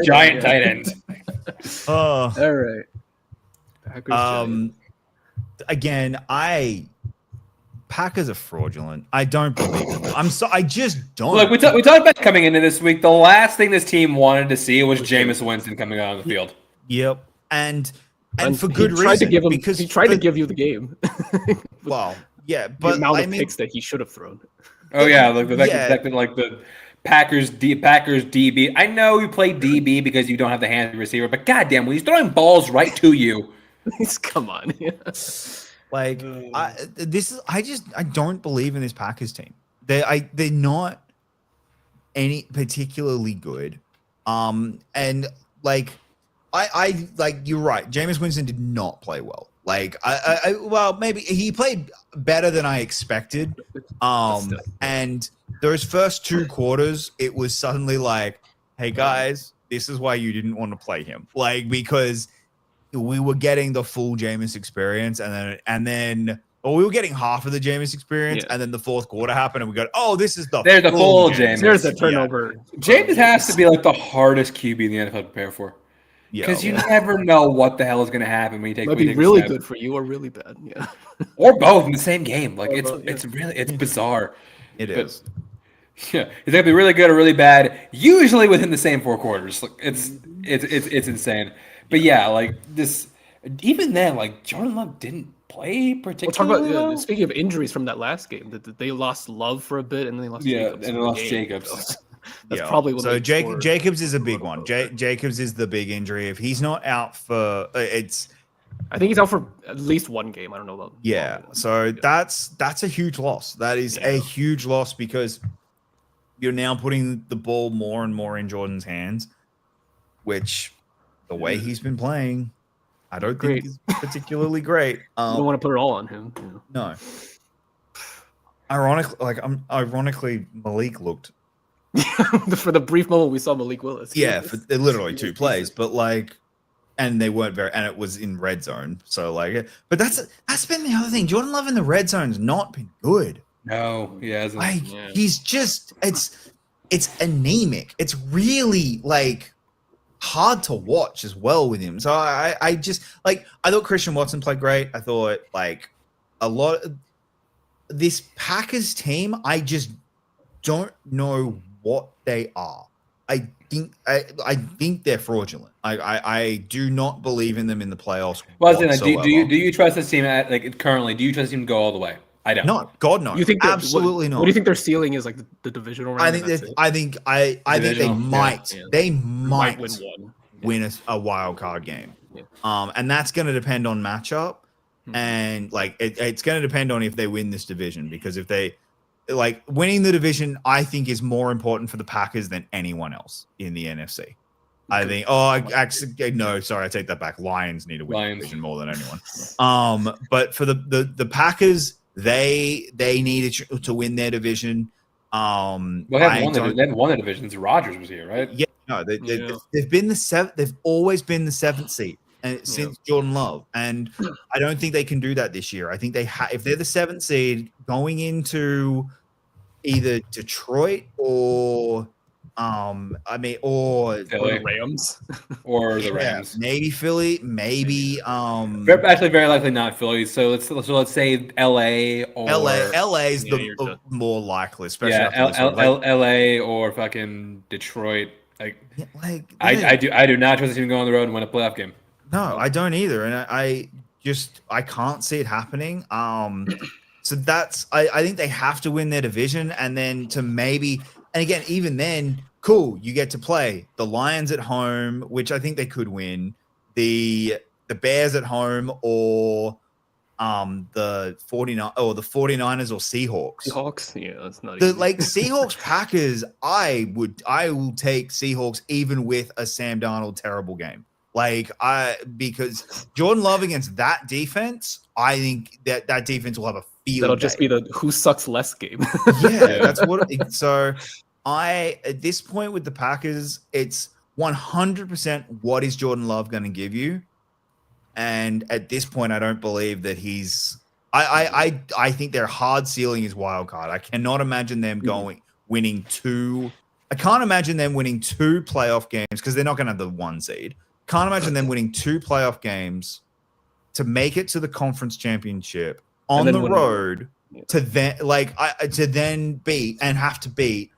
giant tight end. Oh, all right. Packers, again, Packers are fraudulent. I don't believe them. I just don't. Look, we talked about coming into this week. The last thing this team wanted to see was Jameis Winston coming out on the field. Yep, and for good reason. He tried to give you the game. Well, Yeah, the but amount I of mean, picks that he should have thrown. Oh yeah, like the fact Yeah. that like the Packers DB. I know you play DB because you don't have the hands of the receiver, but goddamn, when he's throwing balls right to you, Come on. Yeah. like I don't believe in this Packers team. They're not any particularly good. And like I like you're right. Jameis Winston did not play well. Like well maybe he played better than I expected. still. And those first 2 quarters, it was suddenly like, hey guys, this is why you didn't want to play him. Like because we were getting the full Jameis experience, and then or we were getting half of the Jameis experience, Yeah. and then the fourth quarter happened, and we go, oh, this is the There's the full Jameis. Jameis. There's a Yeah. turnover. Jameis has to be like the hardest QB in the NFL to prepare for. Because you never know what the hell is going to happen when you take. Might when you be take a really snap. good for you or really bad. Yeah. or both in the same game. Like Or it's both, yeah. it's really it's bizarre. It But- is. Yeah, it's gonna be really good or really bad. Usually within the same 4 quarters. Like, it's insane. But yeah, like this. Even then, like Jordan Love didn't play We'll talk particularly about well. speaking of injuries from that last game. That they lost Love for a bit and then they lost. Yeah, Jacobs and in they the lost game. Jacobs. So that's probably what. So made the score- Jacobs is a big one. Jacobs is the big injury. If he's not out for it's I think he's out for at least 1 game. I don't know about. yeah. longer ones. So that's a huge loss. That is a huge loss because you're now putting the ball more and more in Jordan's hands, which the way he's been playing, I don't Great. think is particularly great. You don't want to put it all on him. No. Ironically, Malik looked For the brief moment we saw Malik Willis. for literally 2 plays, but like, and they weren't very, and it was in red zone. So like, but that's been the other thing. Jordan Love in the red zone's not been good. No, he hasn't. Like Yeah. he's just it's anemic. It's really like hard to watch as well with him. So I just like I thought Christian Watson played great. I thought like a lot of this Packers team, I just don't know what they are. I think they're fraudulent. I do not believe in them in the playoffs. well, I was saying, like, do whatsoever. you trust this team at, like currently? Do you trust him to go all the way? I don't. No, God no. You think that- absolutely what, not. What do you think their ceiling is? Like the divisional round. I think and that's that it? I think they Divisional, might yeah. they Might might win one. win a wild card game. Yeah. And that's going to depend on matchup, Mhm. and like it's going to depend on if they win this division. Because if they like winning the division, I think is more important for the Packers than anyone else in the NFC. I think. Oh, actually, no. Sorry, I take that back. Lions need to win the Lions. division more than anyone. But for the Packers, they need to win their division. Well, they haven't won the division since Rodgers was here, right? Yeah, no, Yeah. they've been the seventh. They've always been the 7th seed and since Jordan Love, and I don't think they can do that this year. I think if they're the 7th seed going into either Detroit or Philly. Or the Rams. Or the Rams. maybe Philly, maybe Actually, very likely not Philly. So let's say L.A. or LA's Yeah, the you're good. more likely, especially yeah, after this one. Like, L.A. or fucking Detroit. Like yeah, like I do not trust this team to go on the road and win a playoff game. No, I don't either, and I can't see it happening. So that's I think they have to win their division, and then to maybe, and again, even then, cool, you get to play the Lions at home, which I think they could win, the Bears at home, or the 49 or the 49ers or Seahawks. Seahawks. Yeah, that's not The easy. like Seahawks Packers, I will take Seahawks even with a Sam Darnold terrible game. Like because Jordan Love against that defense, I think that defense will have a field. That'll just day. be the who sucks less game. Yeah, that's what. So at this point with the Packers, it's 100% what is Jordan Love going to give you, and at this point, I don't believe that he's. I think their hard ceiling is wild card. I cannot imagine them winning 2. I can't imagine them winning 2 playoff games because they're not going to have the 1 seed. Can't imagine them winning 2 playoff games to make it to the conference championship on then the win road Yeah. to then beat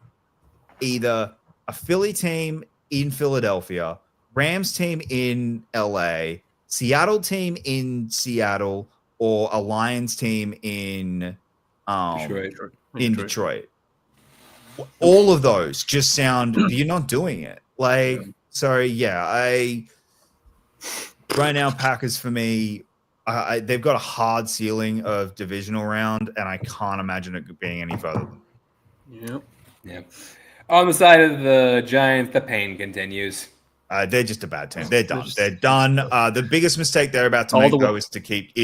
either a Philly team in Philadelphia, Rams team in LA, Seattle team in Seattle, or a Lions team in Detroit. in Detroit. All of those just sound you're not doing it. Like, sorry, right now Packers for me, they've got a hard ceiling of divisional round, and I can't imagine it being any further. Yep. On the side of the Giants, the pain continues. They're just a bad team. They're done. They're done. The biggest mistake they're about to make though is to keep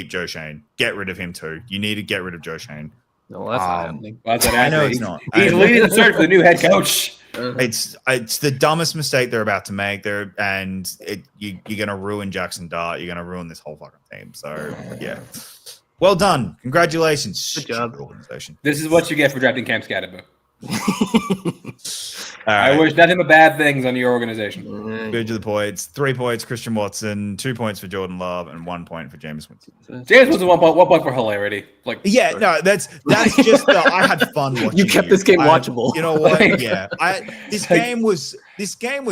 Joe Shane. Get rid of him too. You need to get rid of Joe Shane. No, that's not happening. I know it's not. He's leading the search for the new head coach. It's the dumbest mistake they're about to make. You're gonna ruin Jackson Dart. You're gonna ruin this whole fucking team. So yeah, well done. Congratulations. Good job. Organization. This is what you get for drafting Cam Scatterbo. Right. I wish nothing but bad things on your organization. Good to the points. 3 points, Christian Watson. 2 points for Jordan Love, and 1 point for Jameis Winston. James was 1 point for hilarity. Like, yeah, no, that's just. I had fun watching. You kept this game watchable. You know what? Yeah, this game was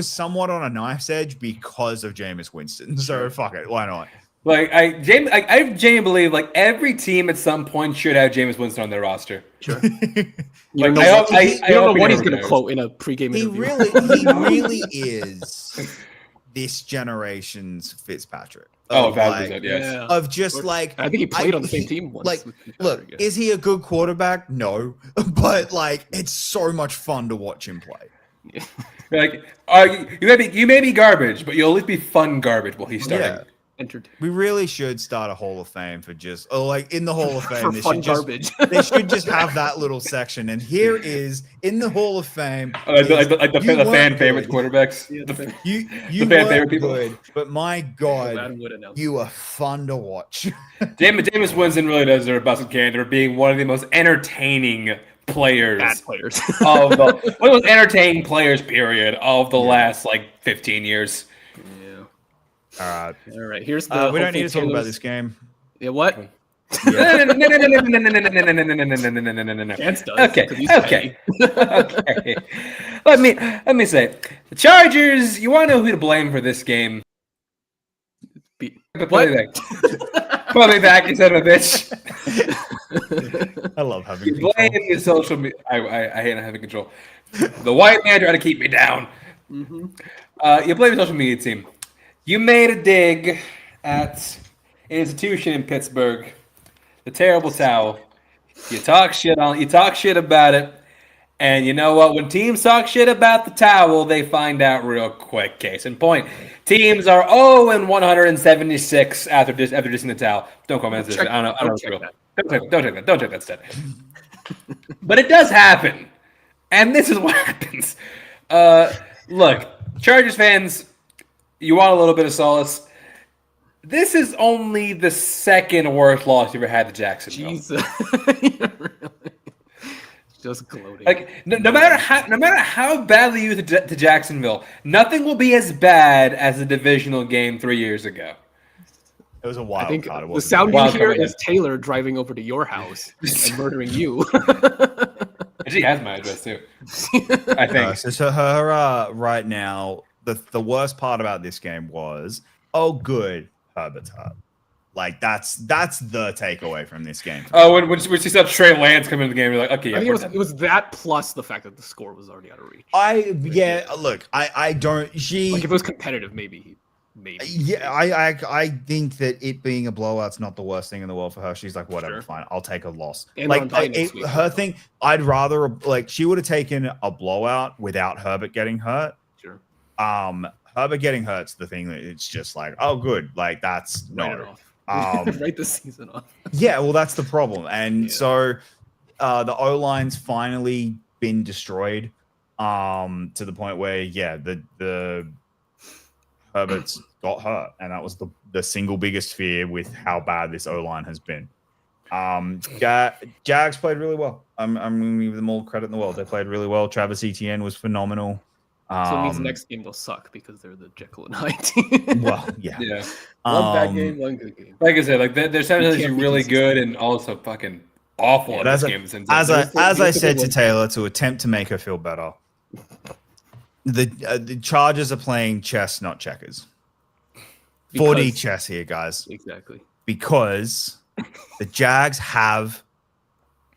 somewhat on a knife's edge because of Jameis Winston. So fuck it, why not? Like I genuinely believe like every team at some point should have Jameis Winston on their roster. Sure. You don't know what he's going to quote in a pregame interview. He really is this generation's Fitzpatrick. Yes. Yeah. Of just like, I think he played on the same team once. Like, look, is he a good quarterback? No, but like, it's so much fun to watch him play. Yeah. Like, you may be garbage, but you'll at least be fun garbage while he's starting. Yeah. Entertainment. We really should start a Hall of Fame for just, like in the Hall of Fame, For fun garbage. They should just have that little section. And here is in the Hall of Fame, Like the fan favorite quarterbacks. You the weren't fan favorite people. good, but my God, you are fun to watch. Jameis Winston really does deserve a busted candor, being one of the most entertaining players. Bad players. One of the most entertaining players, period, of the last like 15 years. All right. Here's the. We don't need to talk about this game. Yeah. What? No. Chance does. Okay. Let me say, the Chargers. You want to know who to blame for this game? What? Put me back, you son of a bitch. I love having blame your social media. I hate not having control. The white man trying to keep me down. Mm-hmm. You blame your social media team. You made a dig at an institution in Pittsburgh, the terrible towel. You talk shit about it, and you know what? When teams talk shit about the towel, they find out real quick. Case in point, teams are 0-176 after dissing the towel. Don't comment this. I don't know. Don't check that stat. But it does happen, and this is what happens. Look, Chargers fans. You want a little bit of solace? This is only the second worst loss you ever had to Jacksonville. Jesus. Just gloating. Like no matter how badly you to Jacksonville, nothing will be as bad as the divisional game 3 years ago. It was a wild card. The sound you hear is Taylor driving over to your house and murdering you. She has my address too. I think. So her right now. The worst part about this game was, good, Herbert's hurt. Like that's the takeaway from this game. Oh, when she saw Trey Lance come into the game, you're like, okay, yeah. I think it was that plus the fact that the score was already out of reach. Look, I don't. Like if it was competitive, maybe. Yeah, I think that it being a blowout's not the worst thing in the world for her. She's like, whatever, fine, I'll take a loss. And like her thing, I'd rather like she would have taken a blowout without Herbert getting hurt. Sure. Herbert getting hurt's the thing that it's just like, good, like that's no. Write the season off. Yeah, well, that's the problem, and so the O line's finally been destroyed to the point where the Herbert's got hurt, and that was the single biggest fear with how bad this O line has been. Jags played really well. I'm going to give them all credit in the world. They played really well. Travis Etienne was phenomenal. So it means the next game they'll suck because they're the Jekyll and Hyde team. Well, yeah. One bad game, one good game. Like I said, like they're sometimes really good and also fucking awful in this game. As I said to Taylor, to attempt to make her feel better, the Chargers are playing chess, not checkers. 4D chess here, guys. Exactly. Because the Jags have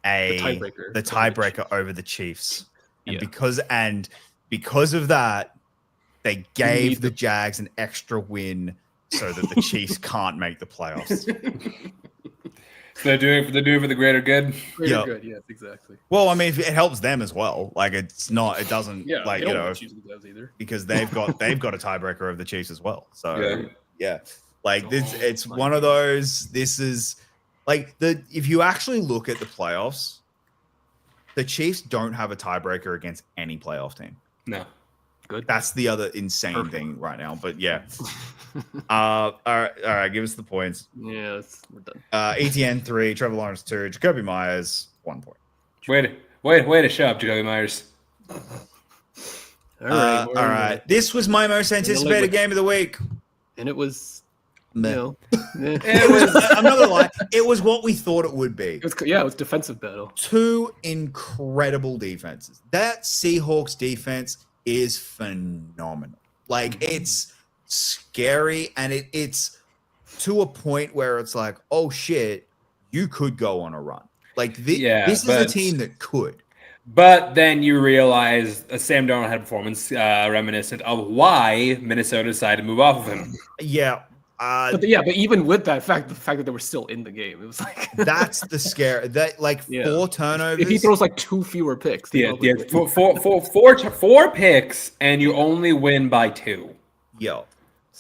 tiebreaker. the tiebreaker over the Chiefs, and Yeah. because of that, they need gave the- the Jags an extra win so that the Chiefs can't make the playoffs. So they're doing it for the greater good. Greater Yeah. good. Yes, exactly. Well, I mean, it helps them as well. Like it doesn't Yeah. like they you don't know want Chiefs and Devs either. because they've got a tiebreaker over the Chiefs as well. So Yeah. yeah, like this, Oh, it's my one of those. This is like if you actually look at the playoffs, the Chiefs don't have a tiebreaker against any playoff team. No. Good. That's the other insane Perfect. thing right now. But yeah, all right, give us the points. Yeah, we're done. ETN 3, Trevor Lawrence 2, Jacoby Myers 1 point. Way to show up, Jacoby Myers. All right. All right. This was my most anticipated game of the week. And it was, Meh. you know, It was. I'm not gonna lie. It was what we thought it would be. it was defensive battle. Two incredible defenses. That Seahawks defense is phenomenal. Like it's scary, and it's to a point where it's like, oh shit, you could go on a run. Like this is a team that could. But then you realize Sam Darnold had a performance reminiscent of why Minnesota decided to move off of him. Yeah. But even with that fact, the fact that they were still in the game, it was like That's the scare. That like Yeah. 4 turnovers. if he throws like 2 fewer picks, they probably win. Four picks, and you only win by 2. Yo.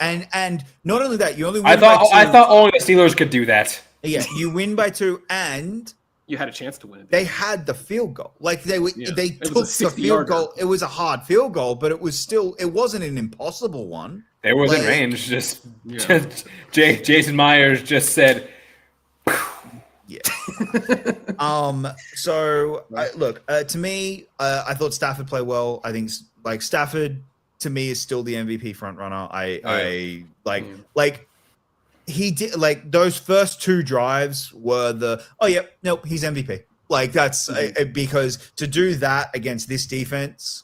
And not only that, you only win I by 2. thought only the Steelers could do that. Yeah, you win by 2, and You had a chance to win it. they had the field goal. Like they Yeah. they It was took a the 60 field yarder. goal. It was a hard field goal, but it wasn't an impossible one. They was in Like- range. Just Yeah. Jason Myers just said, Yeah. So look, to me, I thought Stafford played well. I think like Stafford to me is still the MVP front runner. I like he did like those first 2 drives were he's MVP. Like that's because to do that against this defense,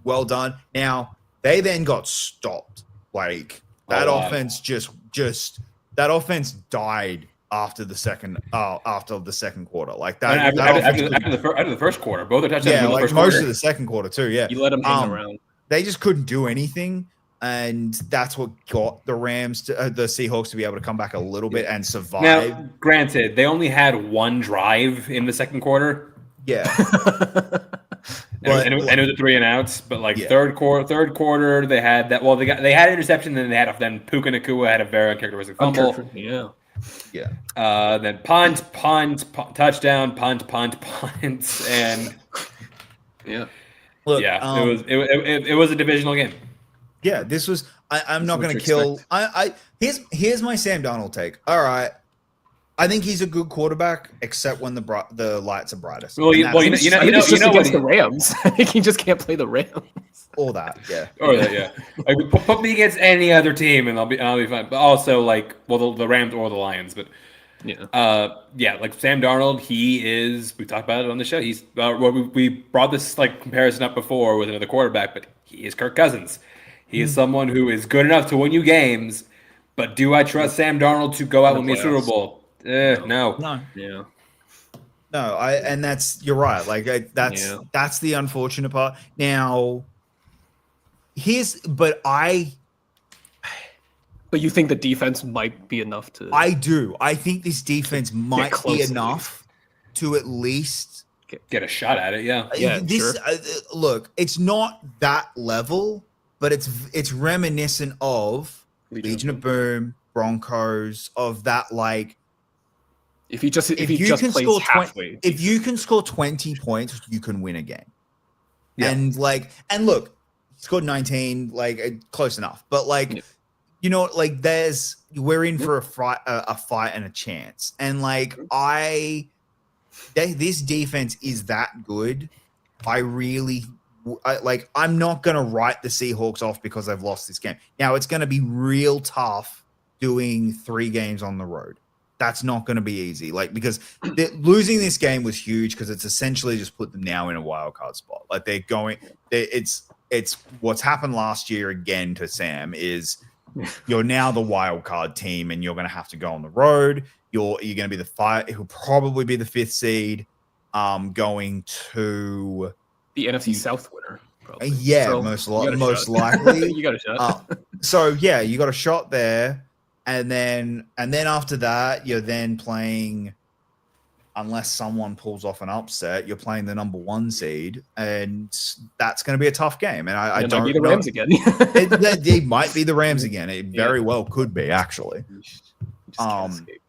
well done. Now they then got stopped. Like that A lot. offense just that offense died after the second quarter. Like that. after the first quarter, both the touchdowns. Yeah, in the like first most quarter. of the second quarter too. Yeah, You let him hang around. they just couldn't do anything, and that's what got the the Seahawks to be able to come back a little bit and survive. Now, granted, they only had 1 drive in the second quarter, Yeah, and it was a 3 and outs. But like Yeah. third quarter, they had that. Well, they had interception, then Puka Nacua had a very uncharacteristic fumble. Yeah. yeah. Then punt, touchdown, punt, and Yeah. Look, yeah, it was a divisional game. Yeah, this was. I'm not what going to you kill. Here's my Sam Darnold take. All right, I think he's a good quarterback, except when the lights are brightest. Well, And you that's- know, I think it's just what against he- the Rams. I think he just can't play the Rams. all that. Yeah, Or that, yeah. Like put me against any other team and I'll be fine. But also like the Rams or the Lions. But Yeah. like Sam Darnold, we talked about it on the show. He's we brought this like comparison up before with another quarterback, but he is Kirk Cousins. He is someone who is good enough to win you games. But do I trust Sam Darnold to go out and win me a Super Bowl? No. Yeah. no. And that's you're right. Like that's the unfortunate part. Now, but you think the defense might be enough to I do. I think this defense might close be at enough to at least Get a shot at it, yeah. Yeah, this sure. look. It's not that level, but it's reminiscent of Legion of Boom, Broncos, of that like. if he just If you just can plays score halfway. if you can score 20 points, you can win a game. Yeah. And look, he scored 19, close enough. But Yeah. you know, like we're in for a fight and a chance. And this defense is that good. I'm not going to write the Seahawks off because they've lost this game. Now it's going to be real tough doing 3 games on the road. That's not going to be easy. Because losing this game was huge because it's essentially just put them now in a wild card spot. Like it's what's happened last year again to Sam is you're now the wild card team and you're going to have to go on the road. You're going to be he'll probably be the 5th seed. going to The NFC South winner, probably. yeah, So, most you got a most shot. likely. You got a shot. So yeah, you got a shot there, and then after that, you're then playing. Unless someone pulls off an upset, you're playing the number 1 seed, and that's going to be a tough game. And I It don't might be the know. Rams again. It might be the Rams again. It very well could be, actually. Just can't escape.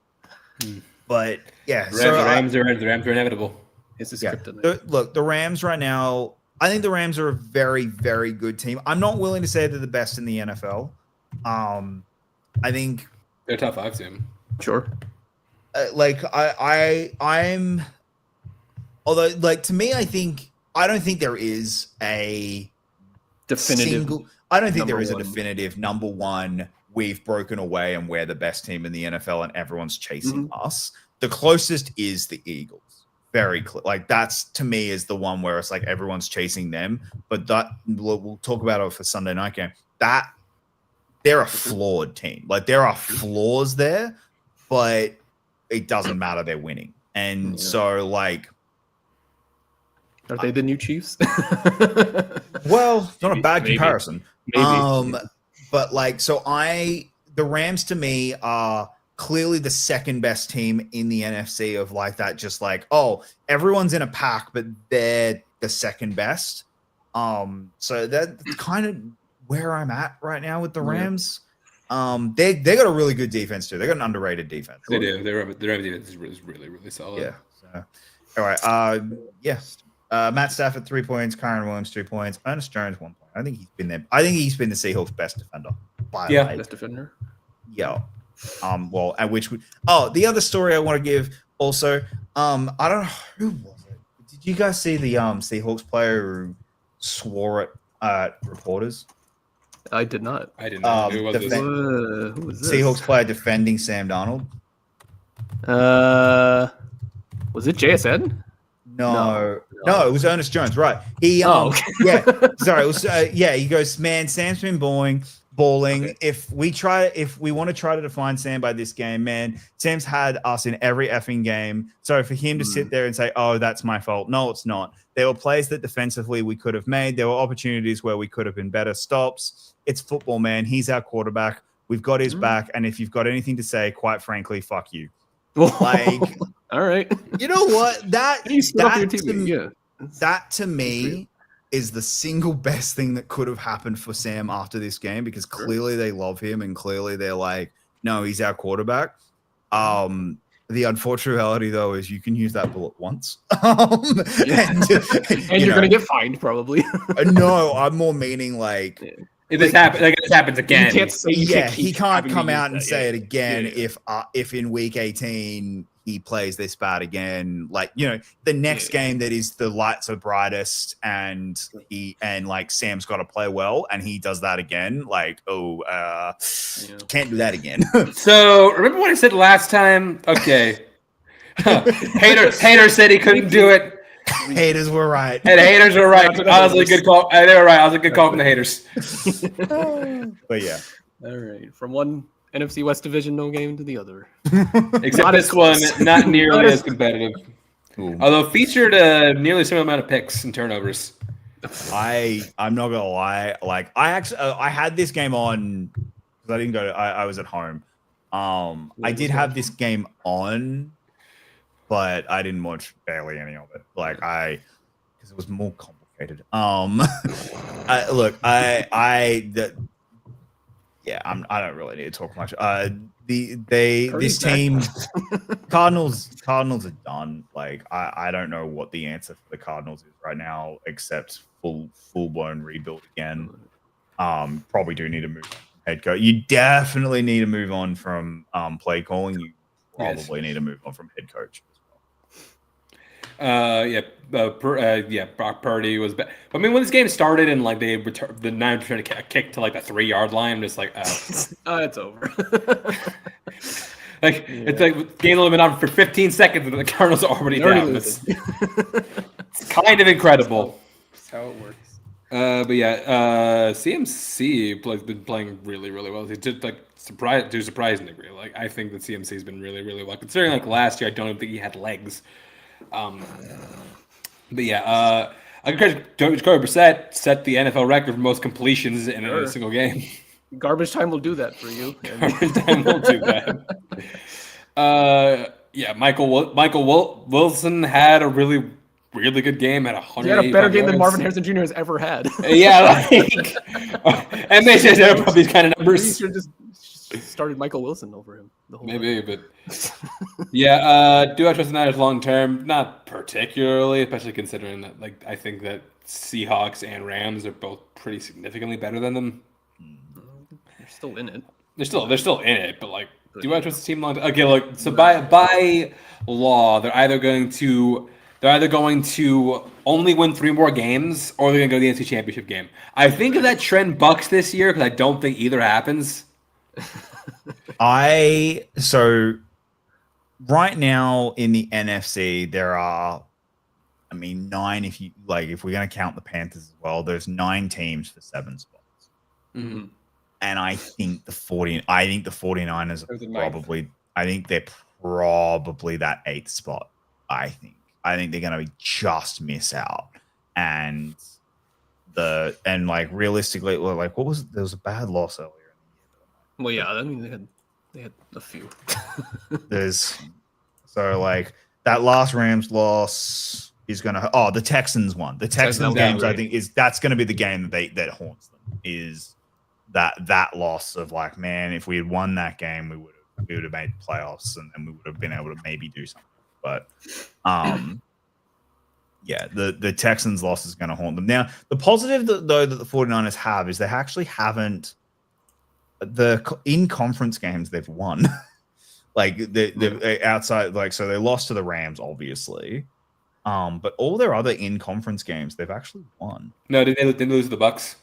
But yeah, The Rams are inevitable. It's just yeah. kryptonite. Look, the Rams right now. I think the Rams are a very, very good team. I'm not willing to say they're the best in the NFL. I think They're a top 5 team. Sure. I'm. Although, like, to me, I don't think there is a Definitive. I don't think there number is a one. definitive number 1. We've broken away and we're the best team in the NFL, and everyone's chasing us. The closest is the Eagles. Very clear. Like, that's, to me, is the one where it's like everyone's chasing them. But that we'll talk about it for Sunday night game. That they're a flawed team. Like, there are flaws there, but it doesn't matter. They're winning, and so like. Are they the new Chiefs? Well, not a bad Maybe. comparison. Maybe. But like, so the Rams to me are clearly the second best team in the NFC of like that. Just like, oh, everyone's in a pack, but they're the second best. So that's kind of where I'm at right now with the Rams. They got a really good defense too. They got an underrated defense. They do. The Rams defense is really, really solid. Yeah. So, all right. Matt Stafford 3 points, Kyron Williams 2 points, Ernest Jones 1 point. I think he's been there. I think he's been the Seahawks' best defender. Best defender. Yeah. Well, at which the other story I want to give also. I don't know who was it. Did you guys see the Seahawks player who swore at reporters? I did not. I didn't know. Who was this? Who was this? Seahawks player defending Sam Darnold. Was it JSN? No, it was Ernest Jones, right? He, okay. yeah, sorry, it was, he goes, man, Sam's been balling. Okay. If we want to try to define Sam by this game, man, Sam's had us in every effing game. So for him to sit there and say, oh, that's my fault. No, it's not. There were plays that defensively we could have made. There were opportunities where we could have been better stops. It's football, man. He's our quarterback. We've got his back. And if you've got anything to say, quite frankly, fuck you. Like, all right. You know what? That to me is the single best thing that could have happened for Sam after this game, because clearly they love him and clearly they're like, no, he's our quarterback. The unfortunate reality, though, is you can use that bullet once. And you're going to get fined, probably. No, I'm more meaning like... If this happens again. He can't come out and say it again if in week 18 he plays this bad again. Like, the next game that is the lights are brightest and Sam's got to play well and he does that again. Like, can't do that again. So remember what I said last time? Okay. Hater said he couldn't do it. Haters were right. And haters were right. Honestly, good call. They were right. I was a good call from the haters. But yeah. All right. From one NFC West division no game to the other. Except this one, not nearly as competitive. Although featured a nearly similar amount of picks and turnovers. I'm not gonna lie. Like, I had this game on because I didn't go. I was at home. I did have this game on, but I didn't watch barely any of it. Like, because it was more complicated. I don't really need to talk much. This team, Cardinals are done. Like, I don't know what the answer for the Cardinals is right now, except full blown rebuild again. Probably do need to move on from head coach. You definitely need to move on from play calling. You probably need to move on from head coach. Brock Purdy was bad. I mean, when this game started and like they returned the 9% kick to like the 3-yard line, I'm just like, it's over. It's like game only been on for 15 seconds and the Cardinals are already down. It's kind of incredible. That's how it works. CMC has been playing really, really well. He's just like surprised to a surprising degree. Like, I think that CMC has been really, really well. Considering like last year, I don't think he had legs. But yeah, I can Jacoby Brissett set the NFL record for most completions in a single game. Garbage time will do that for you. Garbage time will do that. Yeah, Michael Wilson had a really good game at 100. He had a better game than Marvin Harrison Jr. has ever had. Yeah, like, and they said that probably these kind of numbers. You should just started Michael Wilson over him the whole Maybe, but yeah, do I trust the Niners long term? Not particularly, especially considering that, like, I think that Seahawks and Rams are both pretty significantly better than them. They're still in it. They're still in it, but like, do I trust the team long term? Okay, look, so by law, they're either going to only win 3 more games, or they're going to go to the NFC Championship game. I think of that trend bucks this year because I don't think either happens. So right now in the NFC, there are, 9 if we're going to count the Panthers as well, there's 9 teams for 7 spots. Mm-hmm. And I think the 49ers are they're probably that 8th spot. I think they're going to just miss out. And realistically, like, there was a bad loss earlier. Well, yeah, I mean they had a few. That last Rams loss is gonna. Oh, the Texans won. The Texans games, I think, that's gonna be the game that haunts them. Is that loss of, like, man, if we had won that game, we would have made playoffs and we would have been able to maybe do something. But yeah, the Texans loss is gonna haunt them. Now, the positive that the 49ers have is they actually haven't. In conference games they've won, like the outside, like, so they lost to the Rams, obviously, but all their other in conference games they've actually won. No, did they lose to the Bucks?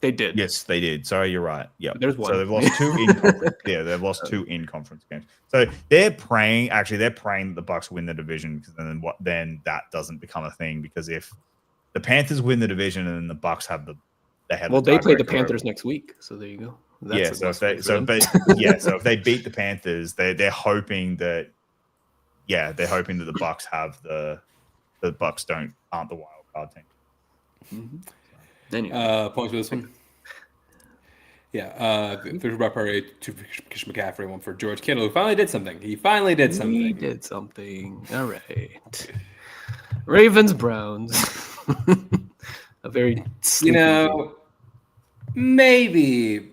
They did. Yes, they did. Sorry, you're right. Yeah, there's one. So they've lost 2 in conference. Yeah, they've lost 2 in conference games. So they're praying that the Bucks win the division, because then that doesn't become a thing, because if the Panthers win the division and then the Bucks have they play the Panthers next week, so there you go. If they beat the Panthers, they're hoping that the Bucks have the Bucks aren't the wild card team. Mm-hmm. Anyway. Points for this one. Yeah, there's Rob Perry, 2 for Christian McCaffrey, 1 for George Kittle, who finally did something. He did something. All right. Ravens Browns. A very maybe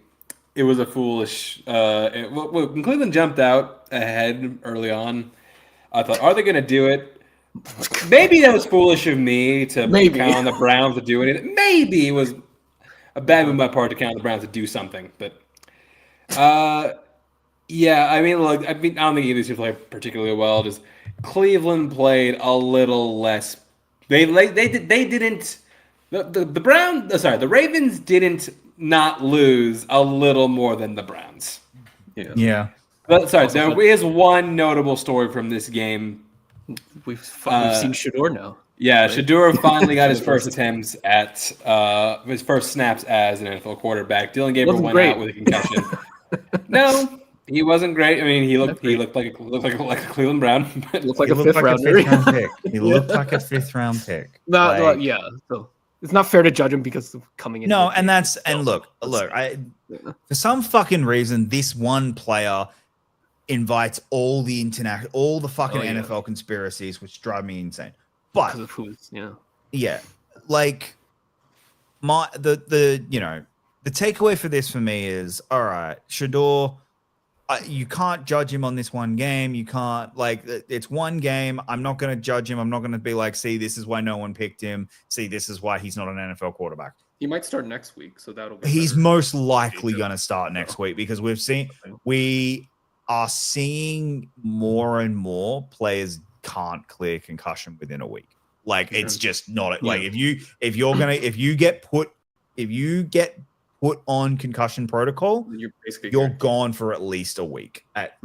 it was a foolish. When Cleveland jumped out ahead early on, I thought, are they going to do it? Maybe that was foolish of me to count on the Browns to do anything. Maybe it was a bad move on my part to count on the Browns to do something. But yeah, I don't think either of these teams played particularly well. Just Cleveland played a little less. The Ravens didn't not lose a little more than the Browns. Yeah. But there is one notable story from this game. We've seen Shedeur now. Yeah, right? Shedeur finally got his first attempts at his first snaps as an NFL quarterback. Dylan Gabriel went out with a concussion. No, he wasn't great. I mean, he looked like a Cleveland Brown. Looked like a fifth round pick. He looked like a 5th round pick. Yeah. So it's not fair to judge him because of coming in. No, look. For some fucking reason, this one player invites all the fucking NFL conspiracies, which drive me insane. But because of who's like the takeaway for this for me is, all right, Shedeur, you can't judge him on this one game. You can't, it's one game. I'm not going to judge him. I'm not going to be like, see, this is why no one picked him. See, this is why he's not an NFL quarterback. He might start next week, so that'll be. He's most likely going to start next week, because we are seeing more and more players can't clear concussion within a week. Like, it's just not like if you get put on concussion protocol, you're gone for at least a week at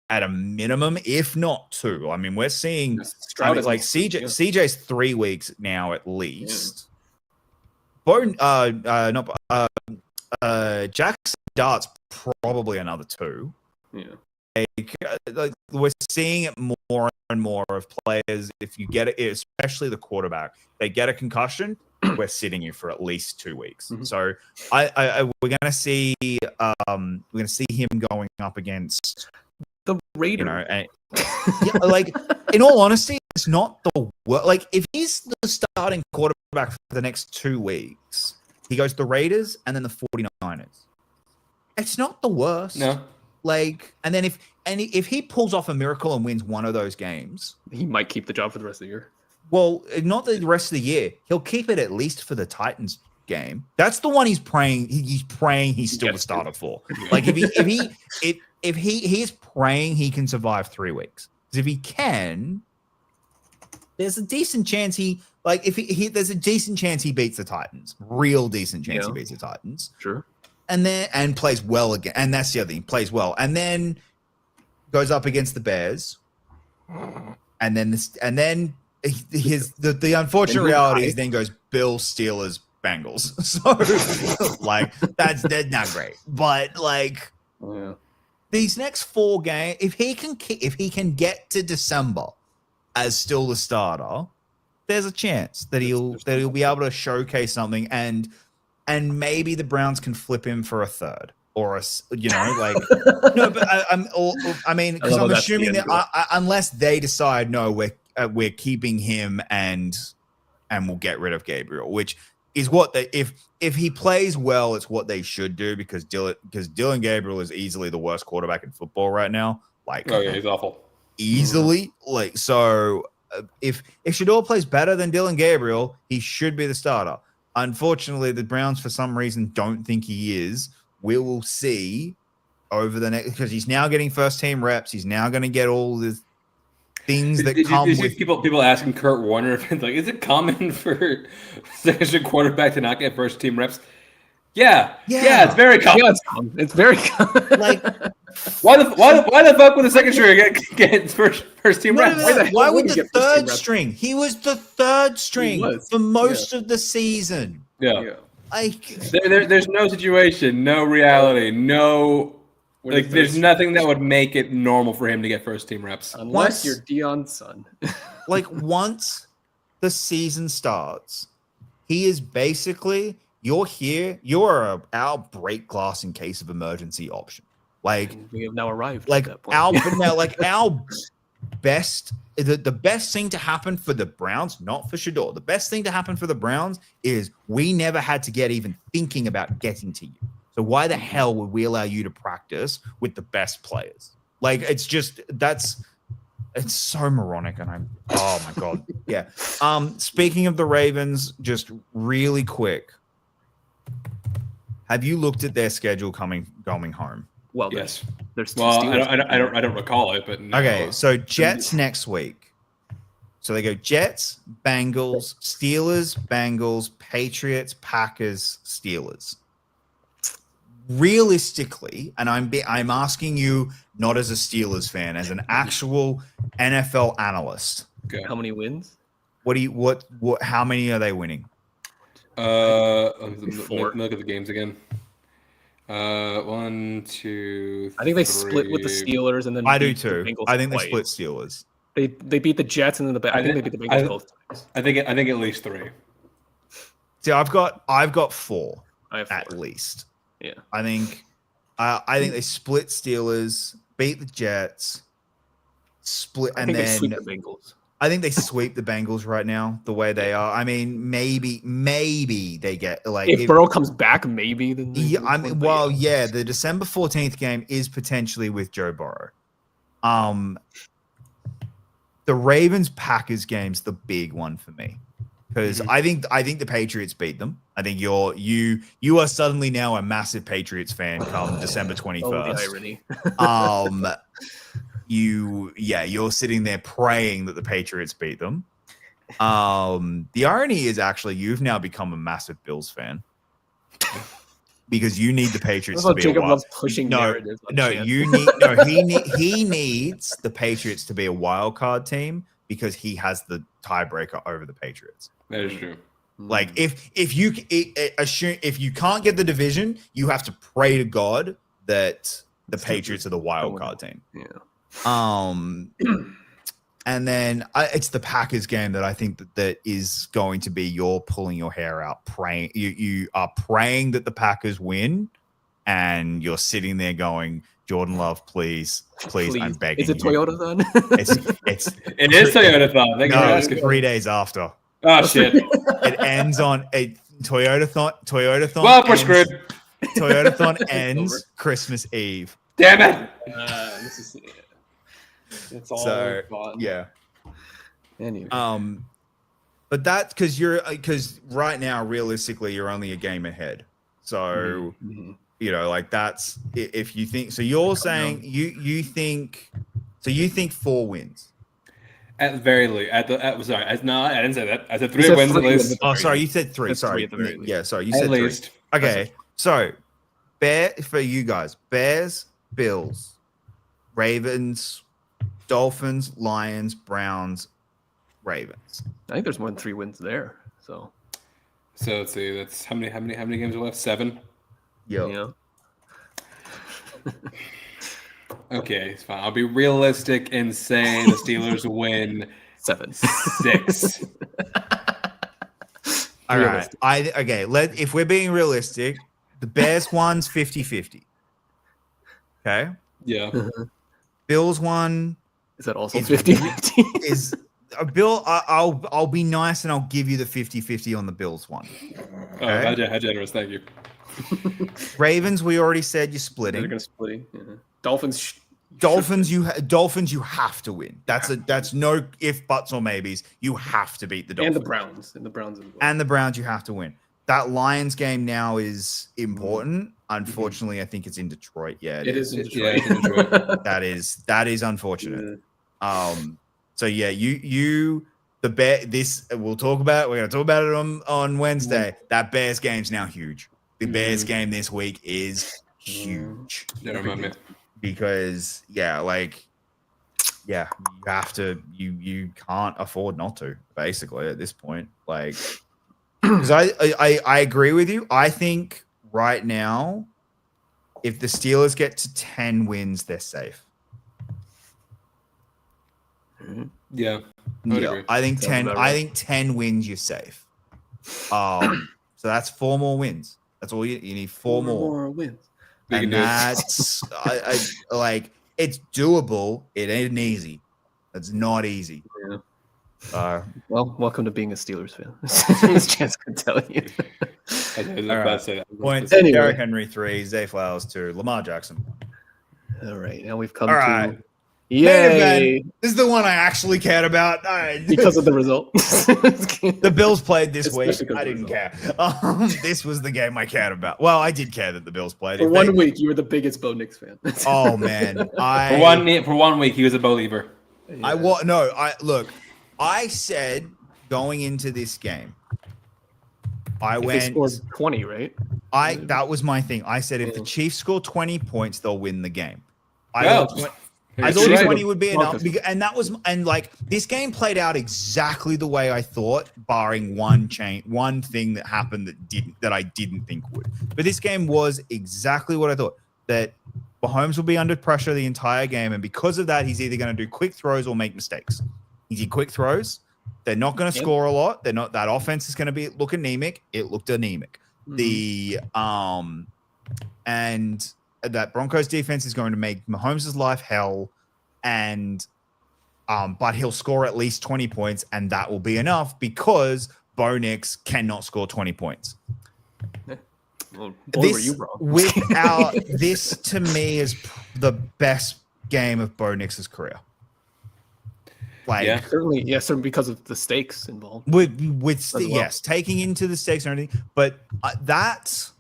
a minimum, if not 2. I mean, we're seeing CJ's 3 weeks now at least. Jackson Dart's probably another 2. Yeah. like we're seeing it more and more of players. If you get it, especially the quarterback, they get a concussion, we're sitting you for at least 2 weeks. Mhm. So we're gonna see him going up against The Raiders. yeah, like in all honesty, it's not the worst. Like if he's the starting quarterback for the next 2 weeks, he goes the Raiders and then the 49ers. It's not the worst. No. Like, and then if he pulls off a miracle and wins one of those games, He might keep the job for the rest of the year. well, not the rest of the year. He'll keep it at least for the Titans game. That's the one he's praying. He's praying he's still the Yes. starter for. Like if he's praying he can survive 3 weeks. Because if he can, there's a decent chance there's a decent chance he beats the Titans. Real decent chance he beats the Titans. Sure. And plays well again. And that's the other thing. Plays well. And then goes up against the Bears. And then the unfortunate reality is then goes Bill, Steelers, Bengals. So like that's not great. But like these next 4 games, if he can get to December as still the starter, there's a chance that he'll be able to showcase something, and maybe the Browns can flip him for a third or no, but I mean, because I'm assuming that unless they decide no, we're keeping him and we'll get rid of Gabriel, which is what they if he plays well, it's what they should do because Dylan Gabriel is easily the worst quarterback in football right now. Like, oh yeah, he's awful. Easily, like so. If Shador plays better than Dylan Gabriel, he should be the starter. Unfortunately, the Browns for some reason don't think he is. We will see over the next because he's now getting first team reps. He's now going to get all the things that come with people asking Kurt Warner if it's like, is it common for second quarterback to not get first team reps? Yeah, it's very common. Yeah, it's common. It's very common. Like, why the fuck would the second string get first team reps? Why would the third string? He was the third string for most of the season. Yeah. Like there's no situation, no reality, no like there's nothing that would make it normal for him to get first team reps. Unless you're Dion's son. Like once the season starts, he is basically you're here, you're our break glass in case of emergency option. Like we have now arrived. Like at that point. our best the best thing to happen for the Browns, not for Shador. The best thing to happen for the Browns is we never had to get even thinking about getting to you. So why the hell would we allow you to practice with the best players? Like it's so moronic, and oh my god. Yeah. Speaking of the Ravens, just really quick. Have you looked at their schedule going home? Well, yes. There's I don't recall it, but no. Okay, so Jets next week. So they go Jets, Bengals, Steelers, Bengals, Patriots, Packers, Steelers. Realistically, and I'm asking you not as a Steelers fan, as an actual NFL analyst. Okay. How many wins? How many are they winning? Look at the games again. 1, 2. I think they split with the Steelers, and then I do too. I think twice. they split Steelers. They beat the Jets, and then I think they beat the Bengals both times. I think at least 3. See, I've got 4 I have 4. at least. Yeah, I think they split Steelers, beat the Jets, and then they sweep the Bengals. I think they sweep the Bengals right now, the way they are. I mean, maybe they get like if Burrow comes back, maybe. Then the December 14th game is potentially with Joe Burrow. The Ravens Packers game's the big one for me because I think the Patriots beat them. I think you are suddenly now a massive Patriots fan come December 21st. Oh, the irony. You're sitting there praying that the Patriots beat them. The irony is actually you've now become a massive Bills fan because you need the Patriots to be Jacob a wild. loves pushing narratives. He needs the Patriots to be a wild card team because he has the tiebreaker over the Patriots. That is true. Like if you can't get the division, you have to pray to God that the Patriots are the wild card team. Yeah. And then it's the Packers game that I think that is going to be you're pulling your hair out, praying. You are praying that the Packers win, and you're sitting there going, Jordan Love, please, I'm begging. Is it you. Toyota then? It is Toyota-thon. Thank you for No, asking. 3 days after. Oh shit. It ends on a Toyota-thon. Well, we're screwed. Toyota-thon ends Christmas Eve. Damn it. This is. It's all So fun. yeah. Anyway. But that's because right now, realistically, you're only a game ahead. So you know, like that's if you think so. You're saying you think 4 wins. At the very least, I didn't say that. I said 3 said wins at 3 least. Oh, sorry, you said 3. That's Sorry, 3 at the very least. yeah, sorry, you At said 3. least. Okay, so for you guys, Bears, Bills, Ravens, Dolphins, Lions, Browns, Ravens. I think there's more than 3 wins there. So So let's see. That's how many games are left? 7. Yo. yeah. Okay, it's fine. I'll be realistic and say the Steelers win 7. 6. All right. If we're being realistic, the Bears one's 50-50. Okay. Yeah. Bills one Is that also It's 50-50? is Bill. I'll be nice and I'll give you the 50-50 on the Bills one. Oh, how generous. Thank you. Ravens, we already said you're They're splitting. gonna split. Yeah. Dolphins. Dolphins, you have to win. That's no if, buts, or maybes. You have to beat the Dolphins. And the Browns. And the Browns as well. And the Browns, you have to win. That Lions game now is important. Unfortunately, I think it's in Detroit. Yeah, it is in Yeah, Detroit. it's in Detroit. that is unfortunate. Yeah. So yeah, the Bear. This we'll talk about it. We're gonna talk about it on Wednesday. That Bears game's now huge. The Bears game this week is huge. Yeah, remember me. Because you have to you can't afford not to, basically, at this point. Like, because I agree with you. I think right now, if the Steelers get to 10 wins, they're safe. Yeah. I would Yeah, agree. I think Sounds 10 about I right. think 10 wins, you're safe. So that's 4 more wins. That's all you need. 4 more. wins. We can And do it. that's I like, it's doable. It ain't easy. It's not easy. Yeah. Well, welcome to being a Steelers fan. As Chance can tell you. I was about All right. to say that. Points. Anyway. Derrick Henry 3, Zay Flowers 2, Lamar Jackson. All right, now we've come All to right. yay Main event. This is the one I actually cared about. because of the result. The Bills played this Especially week. because I of the didn't care. This was the game I cared about. Well, I did care that the Bills played. For If 1 they- week, you were the biggest Bo Nix fan. Oh man, For 1 week, he was a believer. I said going into this game, If they scored 20, right? that was my thing. I said if the Chiefs score 20 points, they'll win the game. I Well, thought Chiefs 20 are would be Broncos. enough, and like this game played out exactly the way I thought, barring one thing that happened that I didn't think would. But this game was exactly what I thought, that Mahomes will be under pressure the entire game, and because of that, he's either going to do quick throws or make mistakes. He did quick throws. They're not going to score a lot. They're not. That offense is going to look anemic. It looked anemic. The and that Broncos defense is going to make Mahomes' life hell, and but he'll score at least 20 points, and that will be enough because Bo Nix cannot score 20 points. Well, boy, were you wrong. This to me is the best game of Bo Nix's career. Like, Yeah. certainly because of the stakes involved. with well. yes, taking into the stakes and everything, but that's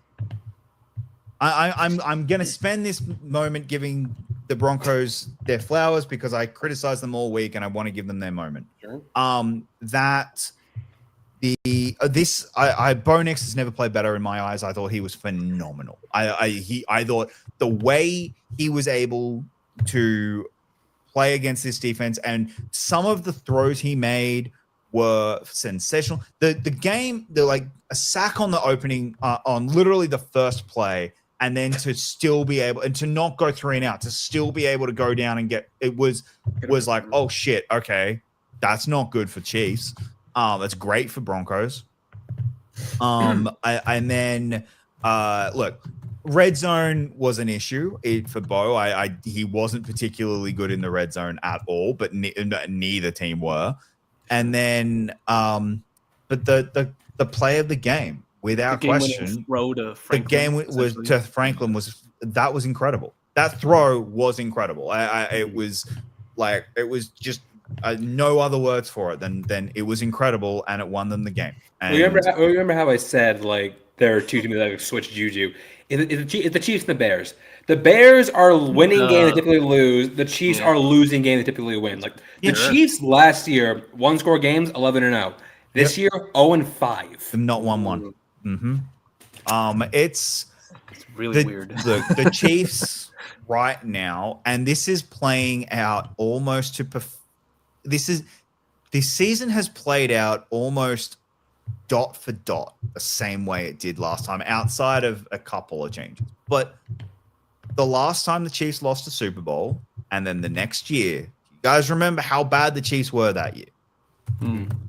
I'm gonna spend this moment giving the Broncos their flowers because I criticize them all week and I want to give them their moment. Sure. That Bo Nix has never played better in my eyes. I thought he was phenomenal. I thought the way he was able to play against this defense and some of the throws he made were sensational. The game, like a sack on the opening, on literally the first play, and then to still be able and to not go 3 and out, to still be able to go down and get it was like, oh shit, okay, that's not good for Chiefs. That's great for Broncos. And then look, red zone was an issue for Bo. He wasn't particularly good in the red zone at all, but neither team were. And then, but the play of the game, without question, the game to Franklin was incredible. That throw was incredible. It was just no other words for it than it was incredible, and it won them the game. And remember how I said like there are two teams that have switched juju. It's the Chiefs and the Bears. The Bears are winning games they typically lose. The Chiefs are losing games they typically win. Like the Chiefs last year, 1-score games, 11-0. This year, 0-5. Not 1-1. Mm-hmm. It's really weird. The Chiefs right now, and this is playing out almost to. This season has played out almost dot for dot the same way it did last time, outside of a couple of changes. But the last time the Chiefs lost a Super Bowl, and then the next year, you guys remember how bad the Chiefs were that year.